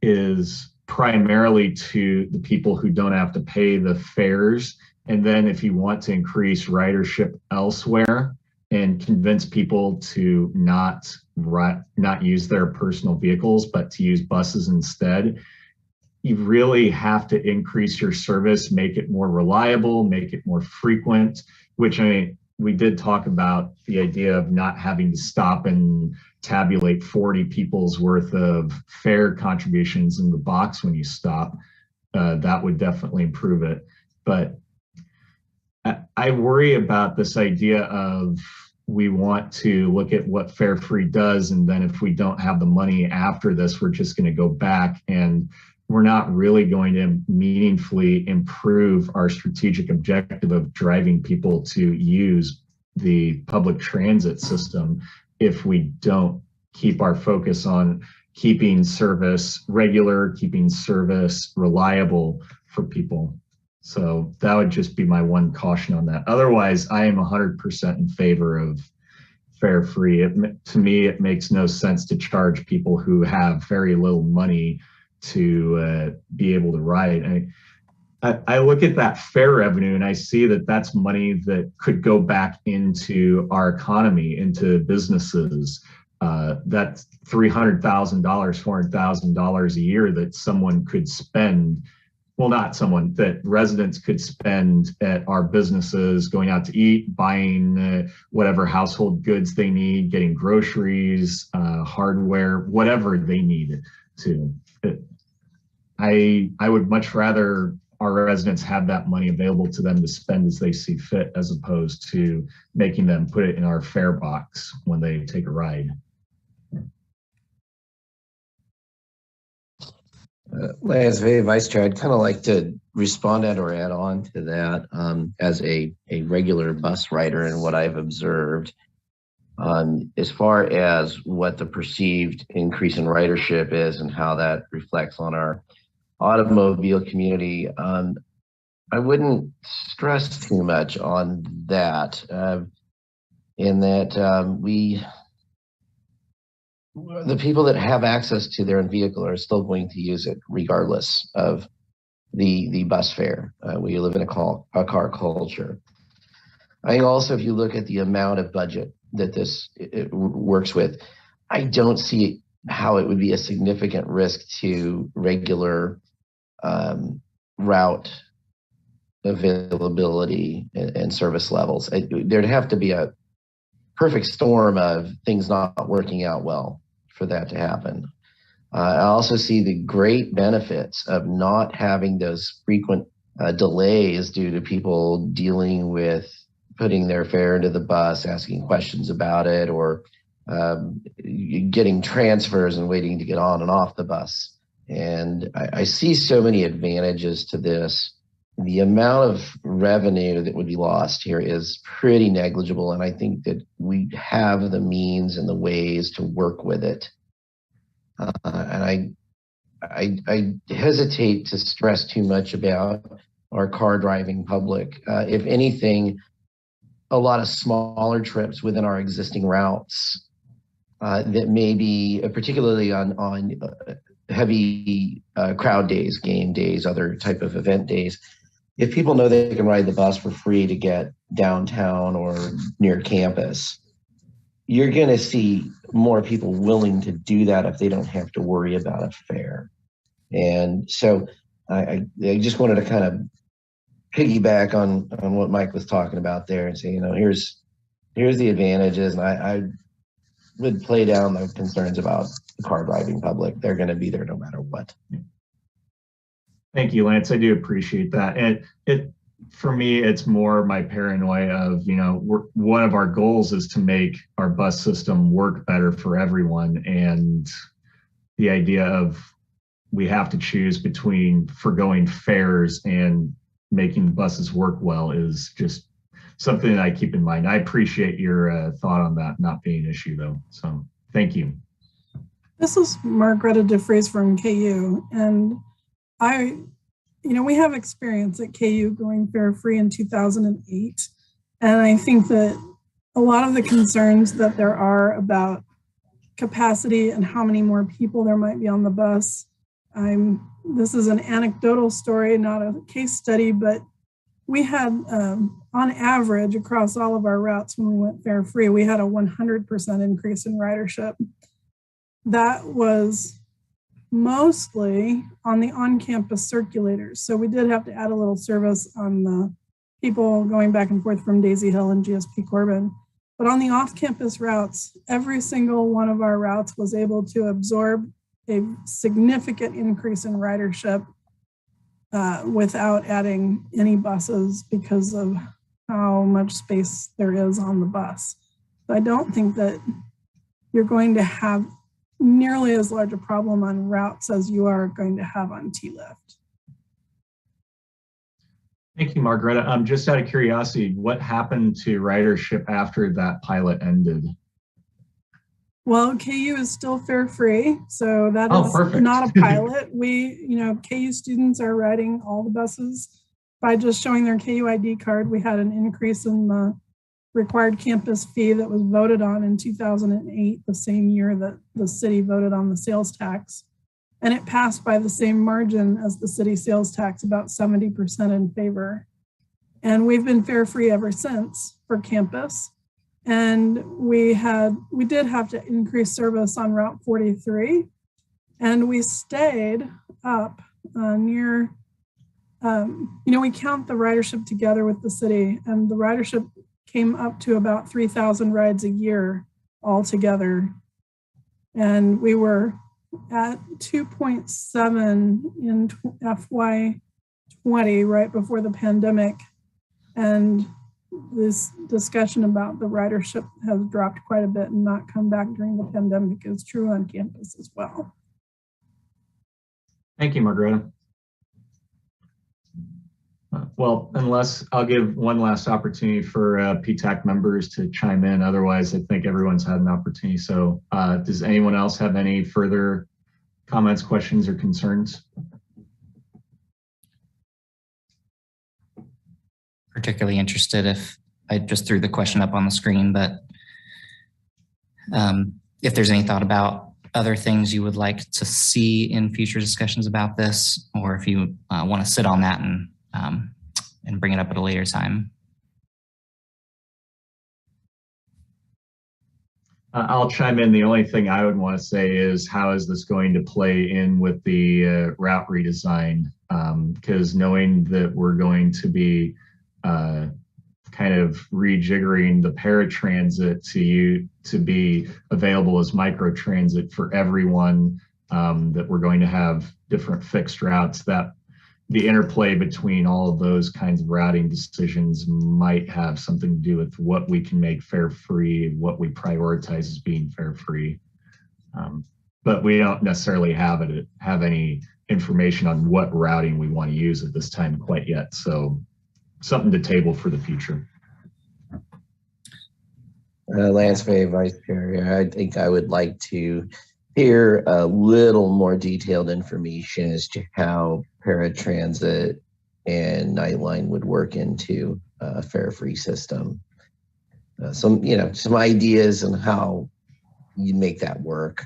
is primarily to the people who don't have to pay the fares. And then if you want to increase ridership elsewhere and convince people to not use their personal vehicles, but to use buses instead, you really have to increase your service, make it more reliable, make it more frequent, which we did talk about the idea of not having to stop and tabulate 40 people's worth of fare contributions in the box when you stop. That would definitely improve it. But I worry about this idea of we want to look at what fare free does, and then if we don't have the money after this, we're just going to go back, and we're not really going to meaningfully improve our strategic objective of driving people to use the public transit system if we don't keep our focus on keeping service regular, keeping service reliable for people. So that would just be my one caution on that. Otherwise, I am 100% in favor of fare free. To me, it makes no sense to charge people who have very little money to be able to ride. I look at that fare revenue and I see that that's money that could go back into our economy, into businesses. That's $300,000, $400,000 a year that someone could spend. Well, not someone, that residents could spend at our businesses, going out to eat, buying whatever household goods they need, getting groceries, hardware, whatever they need to. I would much rather our residents have that money available to them to spend as they see fit, as opposed to making them put it in our fare box when they take a ride. As Vice Chair, I'd kind of like to respond or add on to that as a regular bus rider and what I've observed. As far as what the perceived increase in ridership is and how that reflects on our automobile community, I wouldn't stress too much on that, in that the people that have access to their own vehicle are still going to use it regardless of the bus fare. We live in a car culture. I think also, if you look at the amount of budget that this works with, I don't see how it would be a significant risk to regular route availability and service levels. There'd have to be a perfect storm of things not working out well for that to happen. I also see the great benefits of not having those frequent delays due to people dealing with putting their fare into the bus, asking questions about it, or getting transfers and waiting to get on and off the bus. And I see so many advantages to this. The amount of revenue that would be lost here is pretty negligible, and I think that we have the means and the ways to work with it. And I hesitate to stress too much about our car driving public. If anything, a lot of smaller trips within our existing routes that may be particularly on heavy crowd days, game days, other type of event days. If people know they can ride the bus for free to get downtown or near campus, you're going to see more people willing to do that if they don't have to worry about a fare. And so I just wanted to kind of piggyback on what Mike was talking about there and say, you know, here's the advantages. And I would play down the concerns about the car driving public. They're going to be there no matter what. Thank you, Lance. I do appreciate that. And for me, it's more my paranoia of, you know, one of our goals is to make our bus system work better for everyone. And the idea of we have to choose between forgoing fares and making the buses work well is just something that I keep in mind. I appreciate your thought on that not being an issue, though. So thank you. This is Margareta DeFries from KU, and we have experience at KU going fare free in 2008. And I think that a lot of the concerns that there are about capacity and how many more people there might be on the bus. This is an anecdotal story, not a case study, but we had, on average, across all of our routes when we went fare free, we had a 100% increase in ridership. That was mostly on the on-campus circulators. So we did have to add a little service on the people going back and forth from Daisy Hill and GSP Corbin. But on the off-campus routes, every single one of our routes was able to absorb a significant increase in ridership without adding any buses because of how much space there is on the bus. So I don't think that you're going to have nearly as large a problem on routes as you are going to have on T-Lift. Thank you, Margareta. Just out of curiosity, what happened to ridership after that pilot ended? Well, KU is still fare free, so that is perfect. not a pilot. KU students are riding all the buses. By just showing their KU ID card, we had an increase in the required campus fee that was voted on in 2008, the same year that the city voted on the sales tax. And it passed by the same margin as the city sales tax, about 70% in favor. And we've been fare free ever since for campus. And we did have to increase service on Route 43. And we stayed up near, we count the ridership together with the city, and the ridership came up to about 3,000 rides a year altogether. And we were at 2.7 in FY20, right before the pandemic. And this discussion about the ridership has dropped quite a bit and not come back during the pandemic is true on campus as well. Thank you, Margareta. Well, unless I'll give one last opportunity for PTAC members to chime in. Otherwise, I think everyone's had an opportunity. So does anyone else have any further comments, questions, or concerns? Particularly interested if I just threw the question up on the screen, but if there's any thought about other things you would like to see in future discussions about this, or if you want to sit on that and bring it up at a later time. I'll chime in. The only thing I would want to say is how is this going to play in with the route redesign? Because knowing that we're going to be kind of rejiggering the paratransit to be available as microtransit for everyone, that we're going to have different fixed routes, that the interplay between all of those kinds of routing decisions might have something to do with what we can make fare free, what we prioritize as being fare free. But we don't necessarily have any information on what routing we want to use at this time quite yet. So something to table for the future. Lance Fahy, Vice Chair, I think I would like to hear a little more detailed information as to how paratransit and Nightline would work into a fare-free system. Some ideas on how you make that work.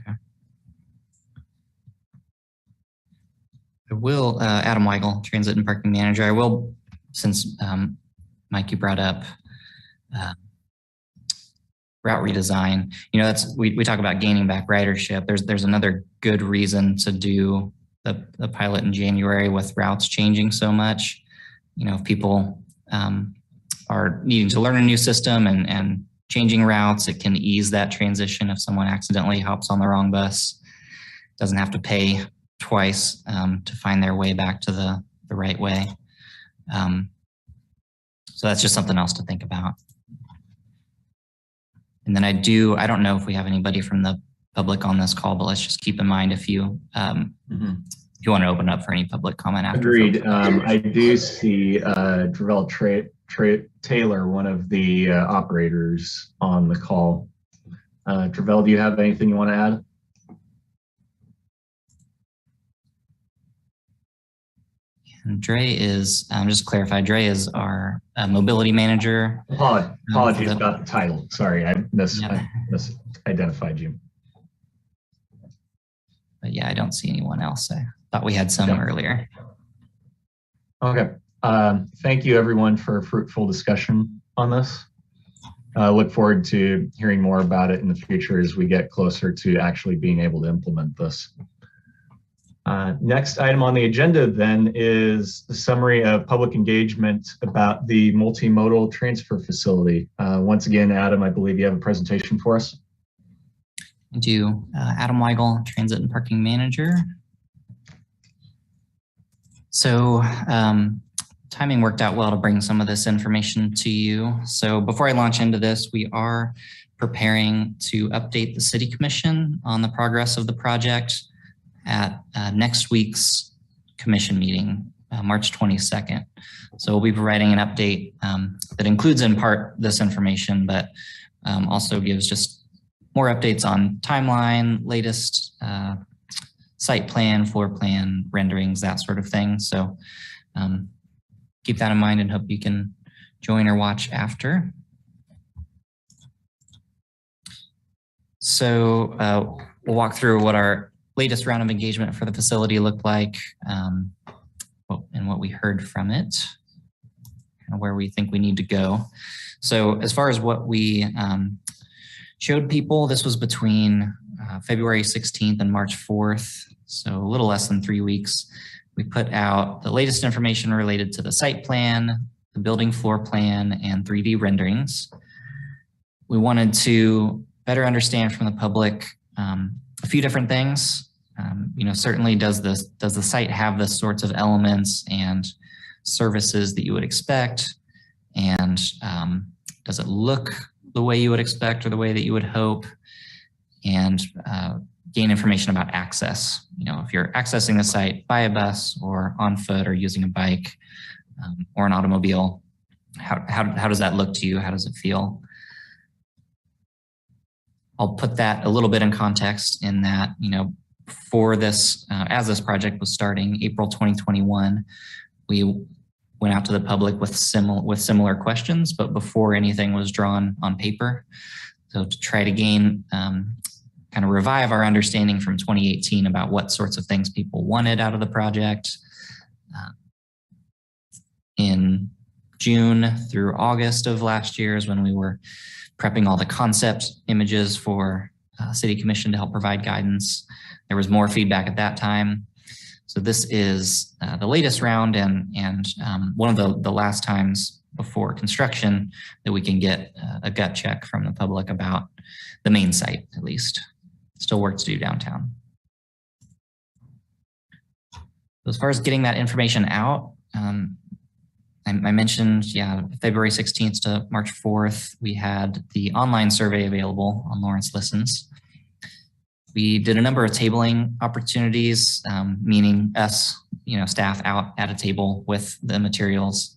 Okay. I will, Adam Weigel, Transit and Parking Manager. I will, since Mike, you brought up route redesign. We talk about gaining back ridership. There's another good reason to do the pilot in January with routes changing so much. If people are needing to learn a new system and changing routes, it can ease that transition if someone accidentally hops on the wrong bus. Doesn't have to pay twice to find their way back to the right way. So that's just something else to think about. And then I don't know if we have anybody from the public on this call, but let's just keep in mind if you want to open up for any public comment after. Agreed. I do see Drevell Taylor, one of the operators on the call. Drevell, do you have anything you want to add? And Dre is, just to clarify, Dre is our mobility manager. Apologies about the title. Sorry, I misidentified you. But yeah, I don't see anyone else. I thought we had some earlier. Okay. Thank you everyone for a fruitful discussion on this. I look forward to hearing more about it in the future as we get closer to actually being able to implement this. Next item on the agenda then is the summary of public engagement about the Multimodal Transfer Facility. Once again, Adam, I believe you have a presentation for us. I do. Adam Weigel, Transit and Parking Manager. So timing worked out well to bring some of this information to you. So before I launch into this, we are preparing to update the City Commission on the progress of the project at next week's commission meeting, March 22nd. So we'll be providing an update that includes in part this information, but also gives just more updates on timeline, latest site plan, floor plan, renderings, that sort of thing. So keep that in mind and hope you can join or watch after. So we'll walk through what our latest round of engagement for the facility looked like and what we heard from it, and where we think we need to go. So as far as what we showed people, this was between February 16th and March 4th, so a little less than 3 weeks. We put out the latest information related to the site plan, the building floor plan, and 3D renderings. We wanted to better understand from the public a few different things. Certainly does the site have the sorts of elements and services that you would expect? And does it look the way you would expect or the way that you would hope? And gain information about access. If you're accessing the site by a bus or on foot or using a bike or an automobile, how does that look to you? How does it feel? I'll put that a little bit in context in that, for this, as this project was starting, April 2021, we went out to the public with similar questions, but before anything was drawn on paper. So to try to gain, kind of revive our understanding from 2018 about what sorts of things people wanted out of the project in June through August of last year is when we were prepping all the concept images for City Commission to help provide guidance. There was more feedback at that time. So this is the latest round and one of the last times before construction that we can get a gut check from the public about the main site, at least. Still work to do downtown. As far as getting that information out, I mentioned, February 16th to March 4th, we had the online survey available on Lawrence Listens. We did a number of tabling opportunities, meaning us, staff out at a table with the materials,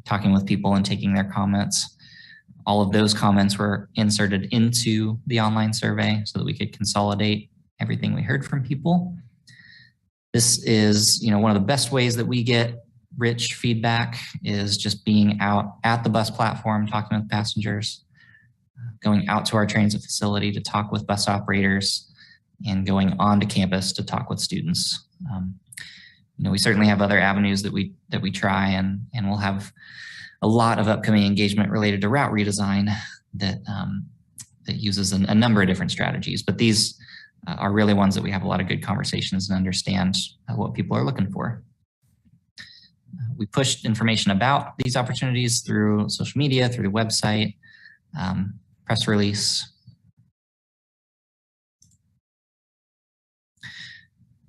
talking with people and taking their comments. All of those comments were inserted into the online survey so that we could consolidate everything we heard from people. This is, one of the best ways that we get rich feedback is just being out at the bus platform, talking with passengers, going out to our transit facility to talk with bus operators, and going onto campus to talk with students. We certainly have other avenues that we try, and we'll have a lot of upcoming engagement related to route redesign that uses a number of different strategies. But these are really ones that we have a lot of good conversations and understand what people are looking for. We pushed information about these opportunities through social media, through the website, press release.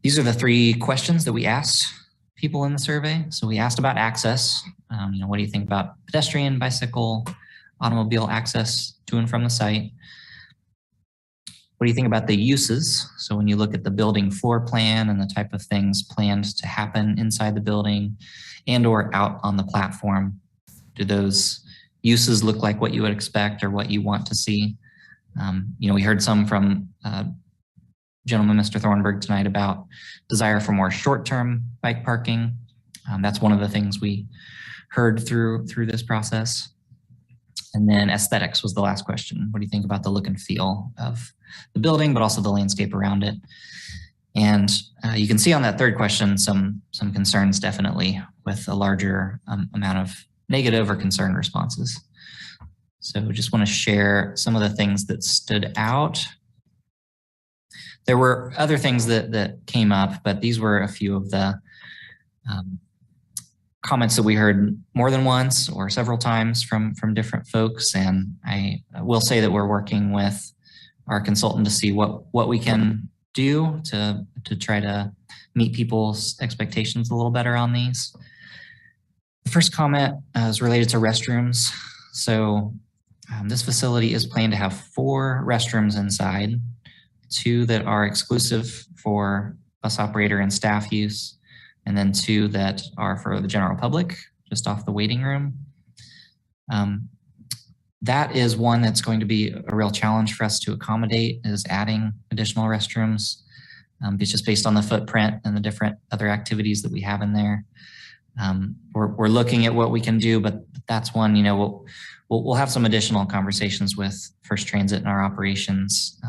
These are the 3 questions that we asked people in the survey. So we asked about access. What do you think about pedestrian, bicycle, automobile access to and from the site? What do you think about the uses? So when you look at the building floor plan and the type of things planned to happen inside the building and or out on the platform, do those uses look like what you would expect or what you want to see? We heard some from gentleman, Mr. Thornburg, tonight about desire for more short-term bike parking. That's one of the things we heard through this process. And then aesthetics was the last question. What do you think about the look and feel of the building, but also the landscape around it? And you can see on that 3rd question some concerns definitely with a larger amount of negative or concerned responses. So just want to share some of the things that stood out. There were other things that came up, but these were a few of the comments that we heard more than once or several times from different folks. And I will say that we're working with our consultant to see what we can do to try to meet people's expectations a little better on these. The first comment is related to restrooms. So this facility is planned to have 4 restrooms inside, 2 that are exclusive for bus operator and staff use, and then 2 that are for the general public, just off the waiting room. That is one that's going to be a real challenge for us to accommodate, is adding additional restrooms. It's just based on the footprint and the different other activities that we have in there. We're looking at what we can do, but that's one, we'll have some additional conversations with First Transit and our operations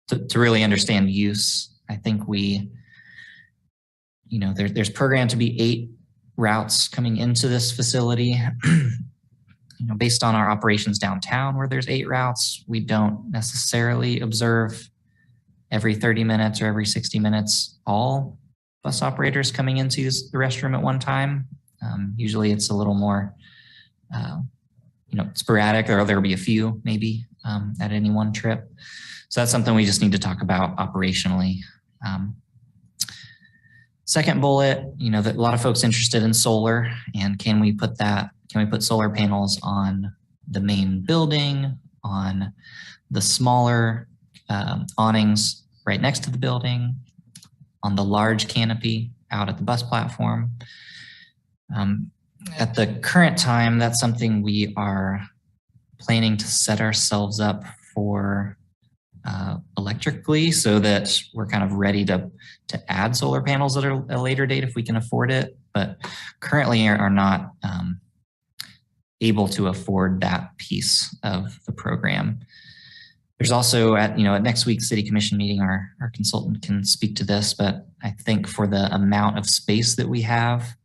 to really understand use. I think there's programmed to be 8 routes coming into this facility. Based on our operations downtown where there's 8 routes, we don't necessarily observe every 30 minutes or every 60 minutes all bus operators coming in to use the restroom at one time. Usually it's a little more sporadic, or there'll be a few maybe at any one trip. So that's something we just need to talk about operationally. Second bullet, that a lot of folks interested in solar, and can we put solar panels on the main building, on the smaller awnings right next to the building, on the large canopy out at the bus platform? At the current time, that's something we are planning to set ourselves up for electrically, so that we're kind of ready to add solar panels at a later date if we can afford it, but currently are not able to afford that piece of the program. There's also at next week's City Commission meeting, our consultant can speak to this, but I think for the amount of space that we have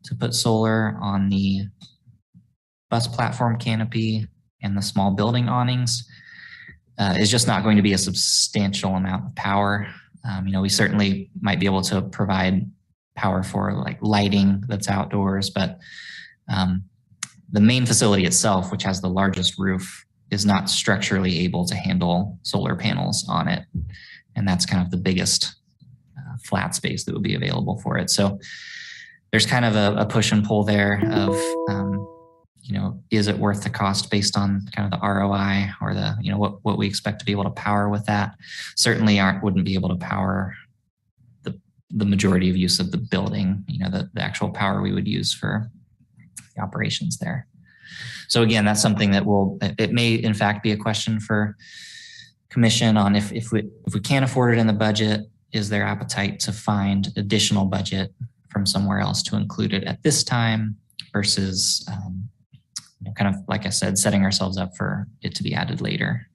to put solar on the bus platform canopy and the small building awnings is just not going to be a substantial amount of power. We certainly might be able to provide power for like lighting that's outdoors, but the main facility itself, which has the largest roof, is not structurally able to handle solar panels on it. And that's kind of the biggest flat space that would be available for it. So there's kind of a push and pull there of, is it worth the cost based on kind of the ROI or the, what we expect to be able to power with that? Certainly wouldn't be able to power the majority of use of the building, the actual power we would use for the operations there. So again, that's something that it may in fact be a question for commission on if we can't afford it in the budget, is there appetite to find additional budget from somewhere else to include it at this time versus kind of, like I said, setting ourselves up for it to be added later.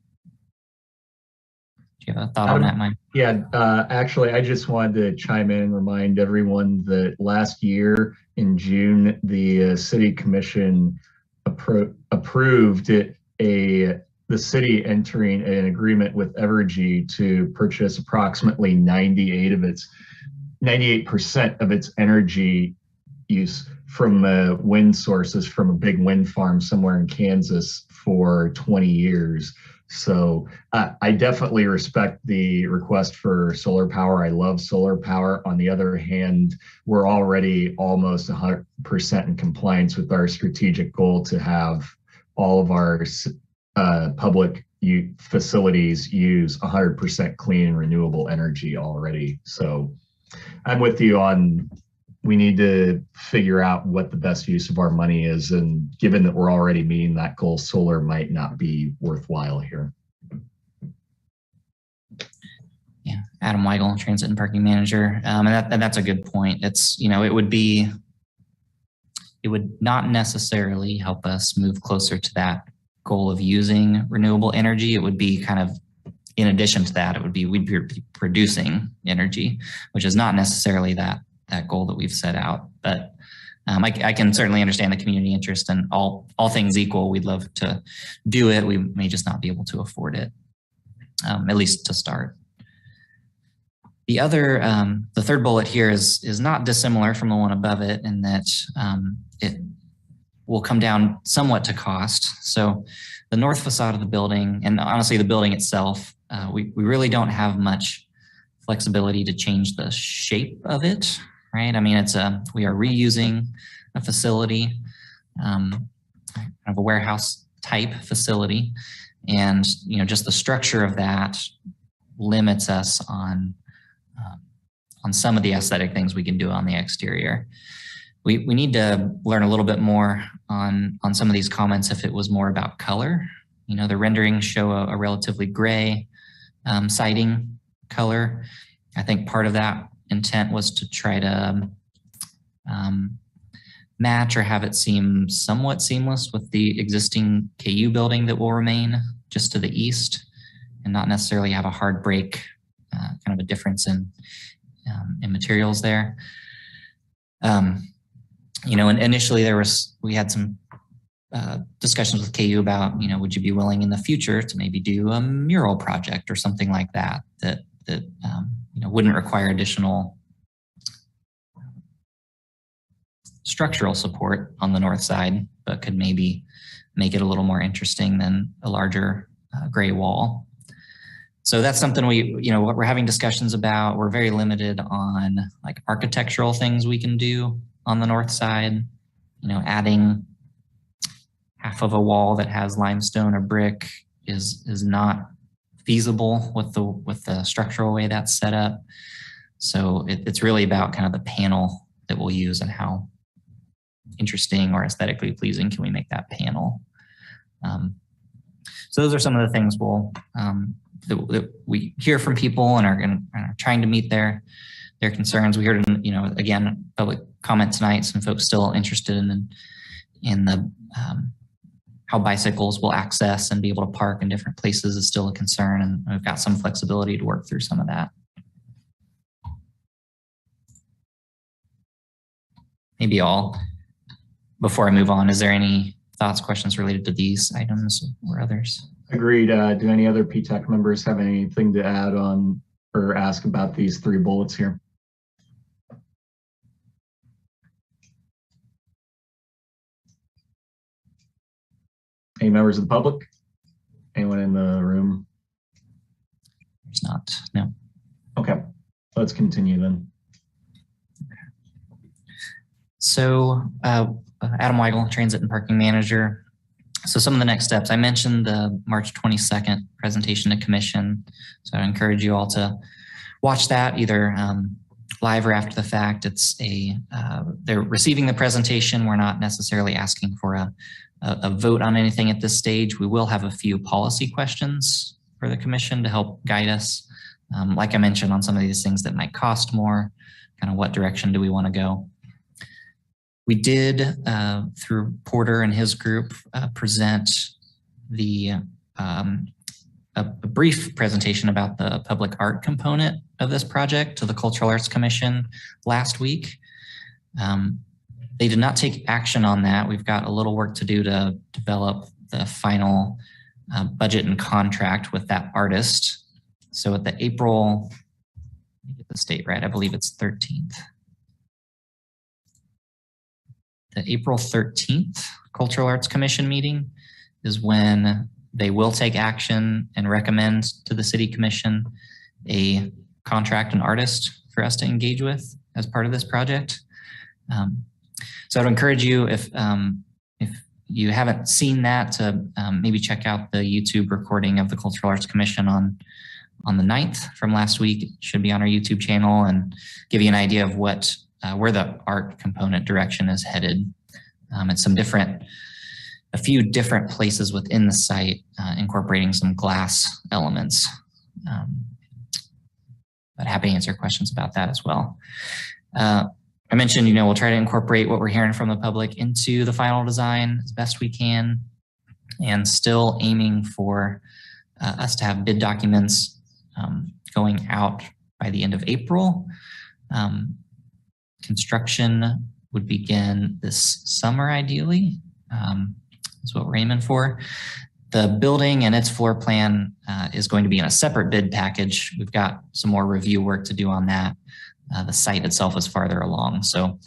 Do you have a thought on that, Mike? Yeah, actually, I just wanted to chime in and remind everyone that last year in June, the City Commission approved the city entering an agreement with Evergy to purchase approximately 98% of its energy use from wind sources from a big wind farm somewhere in Kansas for 20 years. So I definitely respect the request for solar power. I love solar power. On the other hand, we're already almost 100% in compliance with our strategic goal to have all of our public facilities use 100% clean and renewable energy already. So I'm with you on, we need to figure out what the best use of our money is. And given that we're already meeting that goal, solar might not be worthwhile here. Yeah, Adam Weigel, Transit and Parking Manager. And that's a good point. It's, it would not necessarily help us move closer to that goal of using renewable energy. It would be kind of, in addition to that, we'd be producing energy, which is not necessarily that goal that we've set out. But I can certainly understand the community interest, and all things equal, we'd love to do it. We may just not be able to afford it, at least to start. The third bullet here is not dissimilar from the one above it, in that it will come down somewhat to cost. So the north facade of the building, and honestly the building itself, we really don't have much flexibility to change the shape of it, right? I mean, we are reusing a facility, kind of a warehouse type facility, and just the structure of that limits us on some of the aesthetic things we can do on the exterior. We need to learn a little bit more on some of these comments if it was more about color. The renderings show a relatively gray siding color. I think part of that intent was to try to match or have it seem somewhat seamless with the existing KU building that will remain just to the east, and not necessarily have a hard break, kind of a difference in materials there. And initially we had some discussions with KU about, would you be willing in the future to maybe do a mural project or something like that wouldn't require additional structural support on the north side, but could maybe make it a little more interesting than a larger gray wall. So that's something what we're having discussions about. We're very limited on like architectural things we can do on the north side. Adding half of a wall that has limestone or brick is not feasible with the structural way that's set up. So it's really about kind of the panel that we'll use and how interesting or aesthetically pleasing can we make that panel. So those are some of the things that we hear from people and are trying to meet their concerns. We heard, again, public comment tonight, some folks still interested in the how bicycles will access and be able to park in different places is still a concern, and we've got some flexibility to work through some of that. Maybe before I move on, is there any thoughts, questions related to these items or others? Agreed. Do any other PTAC members have anything to add on or ask about these 3 bullets here? Any members of the public? Anyone in the room? There's not, no. Okay, let's continue then. So Adam Weigel, Transit and Parking Manager. So some of the next steps, I mentioned the March 22nd presentation to Commission. So I encourage you all to watch that either live or after the fact. It's they're receiving the presentation. We're not necessarily asking for a vote on anything at this stage. We will have a few policy questions for the Commission to help guide us. Like I mentioned on some of these things that might cost more, kind of what direction do we want to go? We did, through Porter and his group, present a brief presentation about the public art component of this project to the Cultural Arts Commission last week. They did not take action on that. We've got a little work to do to develop the final budget and contract with that artist. So at the April, let me get the date right, I believe it's 13th. The April 13th Cultural Arts Commission meeting is when they will take action and recommend to the City Commission a contract and artist for us to engage with as part of this project. So I'd encourage you, if you haven't seen that, to maybe check out the YouTube recording of the Cultural Arts Commission on the 9th from last week. It should be on our YouTube channel and give you an idea of what where the art component direction is headed. It's a few different places within the site, incorporating some glass elements. But happy to answer questions about that as well. I mentioned, we'll try to incorporate what we're hearing from the public into the final design as best we can, and still aiming for us to have bid documents going out by the end of April. Construction would begin this summer, ideally, is what we're aiming for. The building and its floor plan is going to be in a separate bid package. We've got some more review work to do on that. The site itself is farther along. So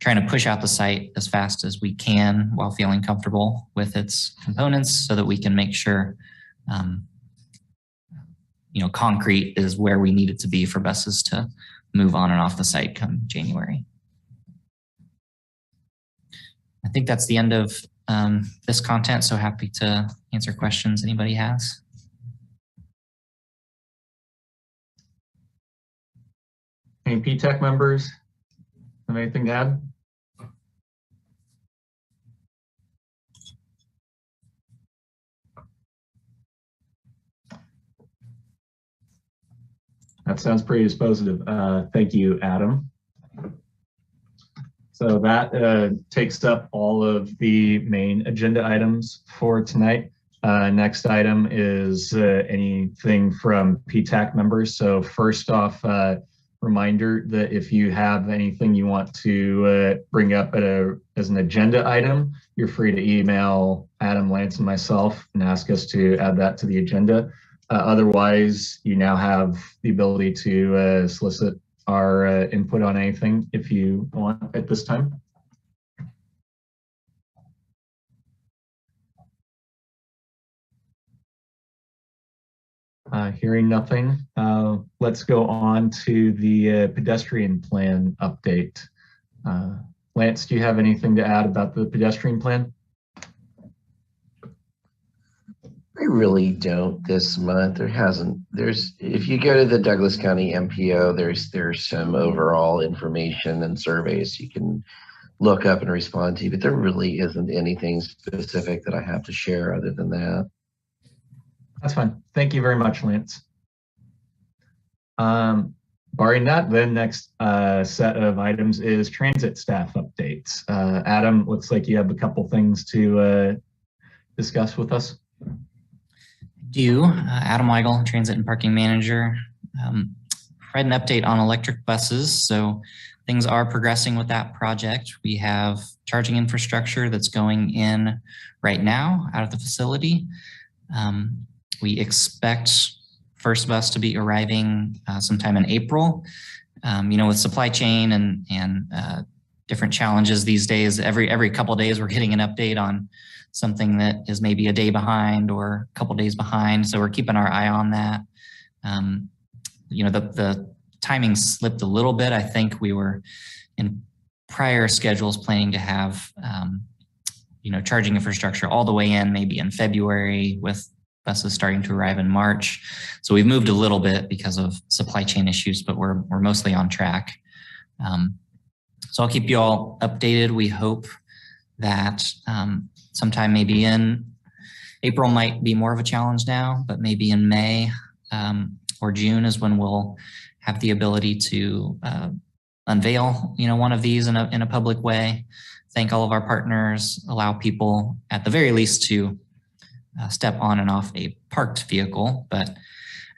trying to push out the site as fast as we can while feeling comfortable with its components so that we can make sure concrete is where we need it to be for buses to move on and off the site come January. I think that's the end of this content, so happy to answer questions anybody has. Any PTAC members have anything to add? That sounds pretty dispositive. Thank you, Adam. So that takes up all of the main agenda items for tonight. Next item is anything from PTAC members. So first off, reminder that if you have anything you want to bring up as an agenda item, you're free to email Adam, Lance, and myself and ask us to add that to the agenda. Otherwise, you now have the ability to solicit our input on anything if you want at this time. Hearing nothing, let's go on to the pedestrian plan update. Lance, do you have anything to add about the pedestrian plan? I really don't this month. If you go to the Douglas County MPO, there's some overall information and surveys you can look up and respond to, but there really isn't anything specific that I have to share other than that. That's fine. Thank you very much, Lance. Barring that, the next set of items is transit staff updates. Adam, looks like you have a couple things to discuss with us. Adam Weigel, Transit and Parking Manager. Provide an update on electric buses. So things are progressing with that project. We have charging infrastructure that's going in right now out of the facility. We expect first bus to be arriving sometime in April. With supply chain and different challenges these days, every couple of days we're getting an update on something that is maybe a day behind or a couple of days behind. So we're keeping our eye on that. The timing slipped a little bit. I think we were in prior schedules planning to have, charging infrastructure all the way in maybe in February with buses starting to arrive in March. So we've moved a little bit because of supply chain issues, but we're mostly on track. So I'll keep you all updated. We hope that sometime maybe in April might be more of a challenge now, but maybe in May or June is when we'll have the ability to unveil, one of these in a public way. Thank all of our partners, allow people at the very least to step on and off a parked vehicle, but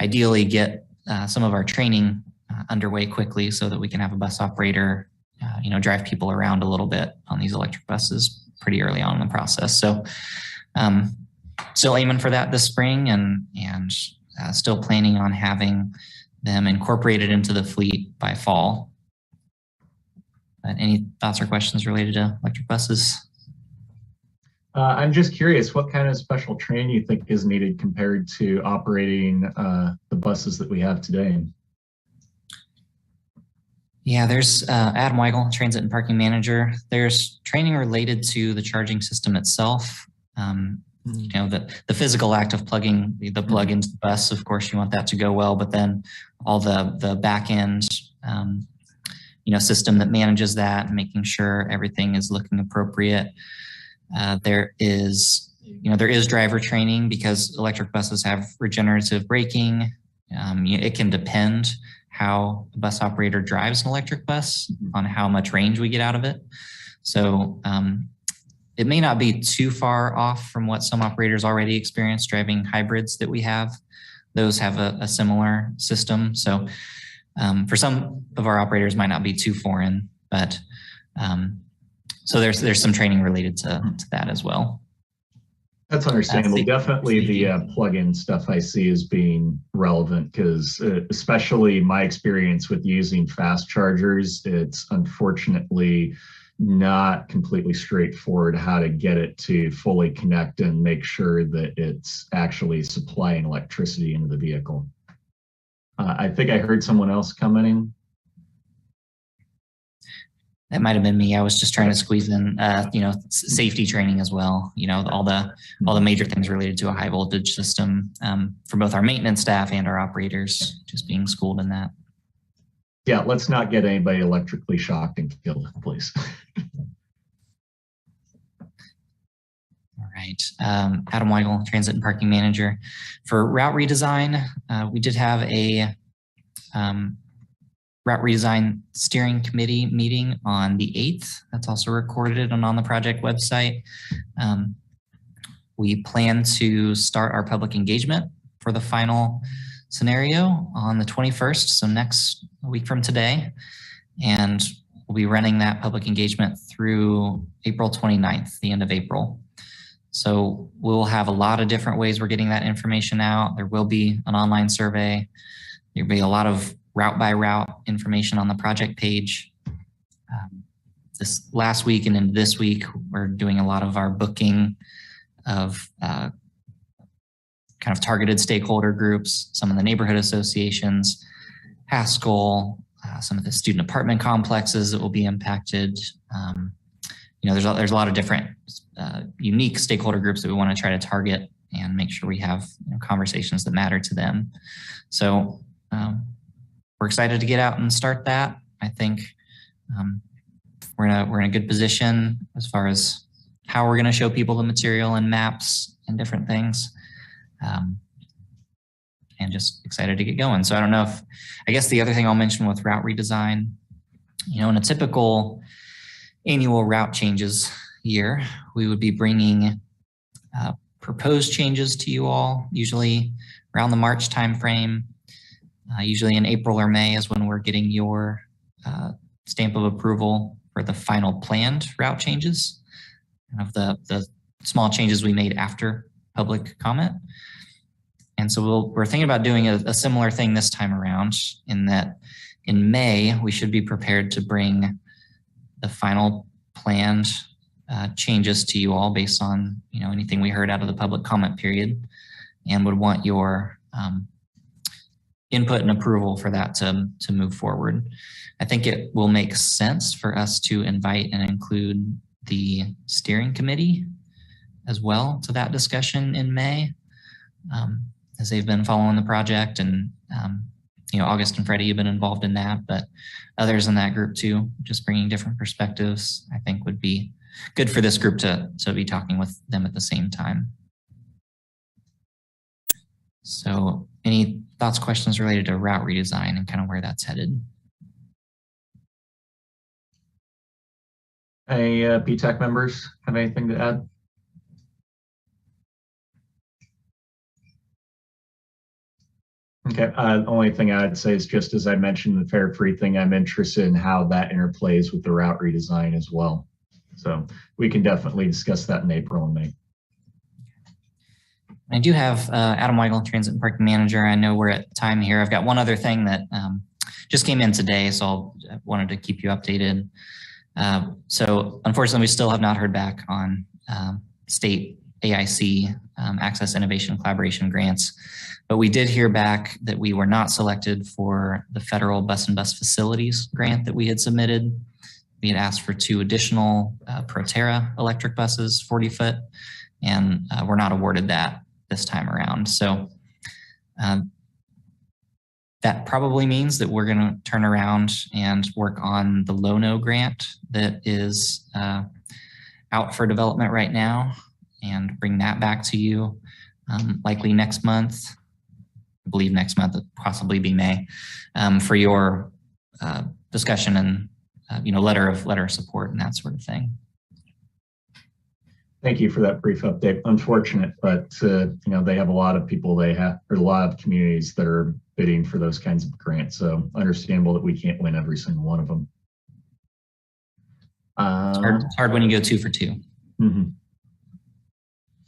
ideally get some of our training underway quickly so that we can have a bus operator, drive people around a little bit on these electric buses pretty early on in the process. So still aiming for that this spring and still planning on having them incorporated into the fleet by fall. Any thoughts or questions related to electric buses? I'm just curious, what kind of special training you think is needed compared to operating the buses that we have today? Yeah, there's Adam Weigel, Transit and Parking Manager. There's training related to the charging system itself. The physical act of plugging the plug into the bus, of course, you want that to go well, but then all the back end, system that manages that and making sure everything is looking appropriate. There is driver training because electric buses have regenerative braking. It can depend how a bus operator drives an electric bus on how much range we get out of it. So it may not be too far off from what some operators already experience driving hybrids that we have. Those have a similar system. So for some of our operators might not be too foreign, but so there's some training related to that as well. That's understandable. Definitely the plug-in stuff I see as being relevant because especially my experience with using fast chargers, it's unfortunately not completely straightforward how to get it to fully connect and make sure that it's actually supplying electricity into the vehicle. I think I heard someone else commenting. That might have been me. I was just trying to squeeze in, safety training as well. All the major things related to a high voltage system for both our maintenance staff and our operators, just being schooled in that. Yeah, let's not get anybody electrically shocked and killed, please. All right, Adam Weigel, Transit and Parking Manager. For route redesign, we did have a route redesign steering committee meeting on the 8th. That's also recorded and on the project website. We plan to start our public engagement for the final scenario on the 21st, so next week from today. And we'll be running that public engagement through April 29th, the end of April. So we'll have a lot of different ways we're getting that information out. There will be an online survey. There'll be a lot of route by route information on the project page. This last week and into this week, we're doing a lot of our booking of kind of targeted stakeholder groups, some of the neighborhood associations, Haskell, some of the student apartment complexes that will be impacted. There's a lot of different unique stakeholder groups that we want to try to target and make sure we have conversations that matter to them. So we're excited to get out and start that. I think we're in a good position as far as how we're going to show people the material and maps and different things. And just excited to get going. So I don't know if, I guess the other thing I'll mention with route redesign, in a typical annual route changes year, we would be bringing proposed changes to you all, usually around the March timeframe. Usually in April or May is when we're getting your stamp of approval for the final planned route changes, of the small changes we made after public comment. And so we're thinking about doing a similar thing this time around, in that in May, we should be prepared to bring the final planned changes to you all based on anything we heard out of the public comment period, and would want your input and approval for that to move forward. I think it will make sense for us to invite and include the steering committee as well to that discussion in May, as they've been following the project, and August and Freddie have been involved in that, but others in that group too, just bringing different perspectives, I think would be good for this group to be talking with them at the same time. So any thoughts, questions related to route redesign and kind of where that's headed? Any PTAC members have anything to add? Okay, the only thing I'd say is, just as I mentioned the fare free thing, I'm interested in how that interplays with the route redesign as well. So we can definitely discuss that in April and May. I do have Adam Weigel, Transit and Parking Manager. I know we're at time here. I've got one other thing that just came in today, so I wanted to keep you updated. So unfortunately, we still have not heard back on state AIC Access, Innovation, Collaboration grants, but we did hear back that we were not selected for the federal bus and bus facilities grant that we had submitted. We had asked for 2 additional Proterra electric buses, 40 foot, and we're not awarded that this time around. So that probably means that we're going to turn around and work on the Lono grant that is out for development right now, and bring that back to you likely next month. I believe next month, possibly be May, for your discussion and letter of support and that sort of thing. Thank you for that brief update. Unfortunate, but they have a lot of people, or a lot of communities that are bidding for those kinds of grants. So understandable that we can't win every single one of them. It's hard when you go 2 for 2. Mm-hmm.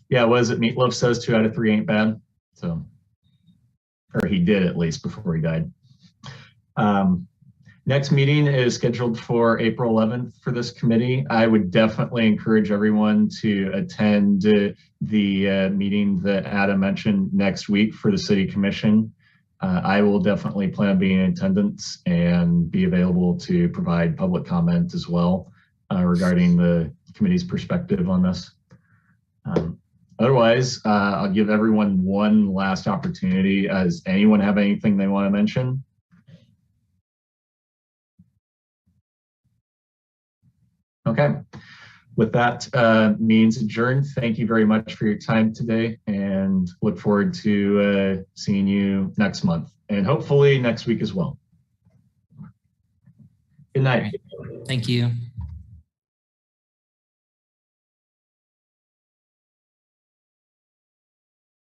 Yeah, what is it? Meatloaf says 2 out of 3 ain't bad. So, or he did at least before he died. Next meeting is scheduled for April 11th for this committee. I would definitely encourage everyone to attend the meeting that Adam mentioned next week for the City Commission. I will definitely plan on being in attendance and be available to provide public comment as well regarding the committee's perspective on this. Otherwise, I'll give everyone one last opportunity. Does anyone have anything they want to mention? Okay, with that, means adjourned. Thank you very much for your time today, and look forward to seeing you next month, and hopefully next week as well. Good night. Thank you.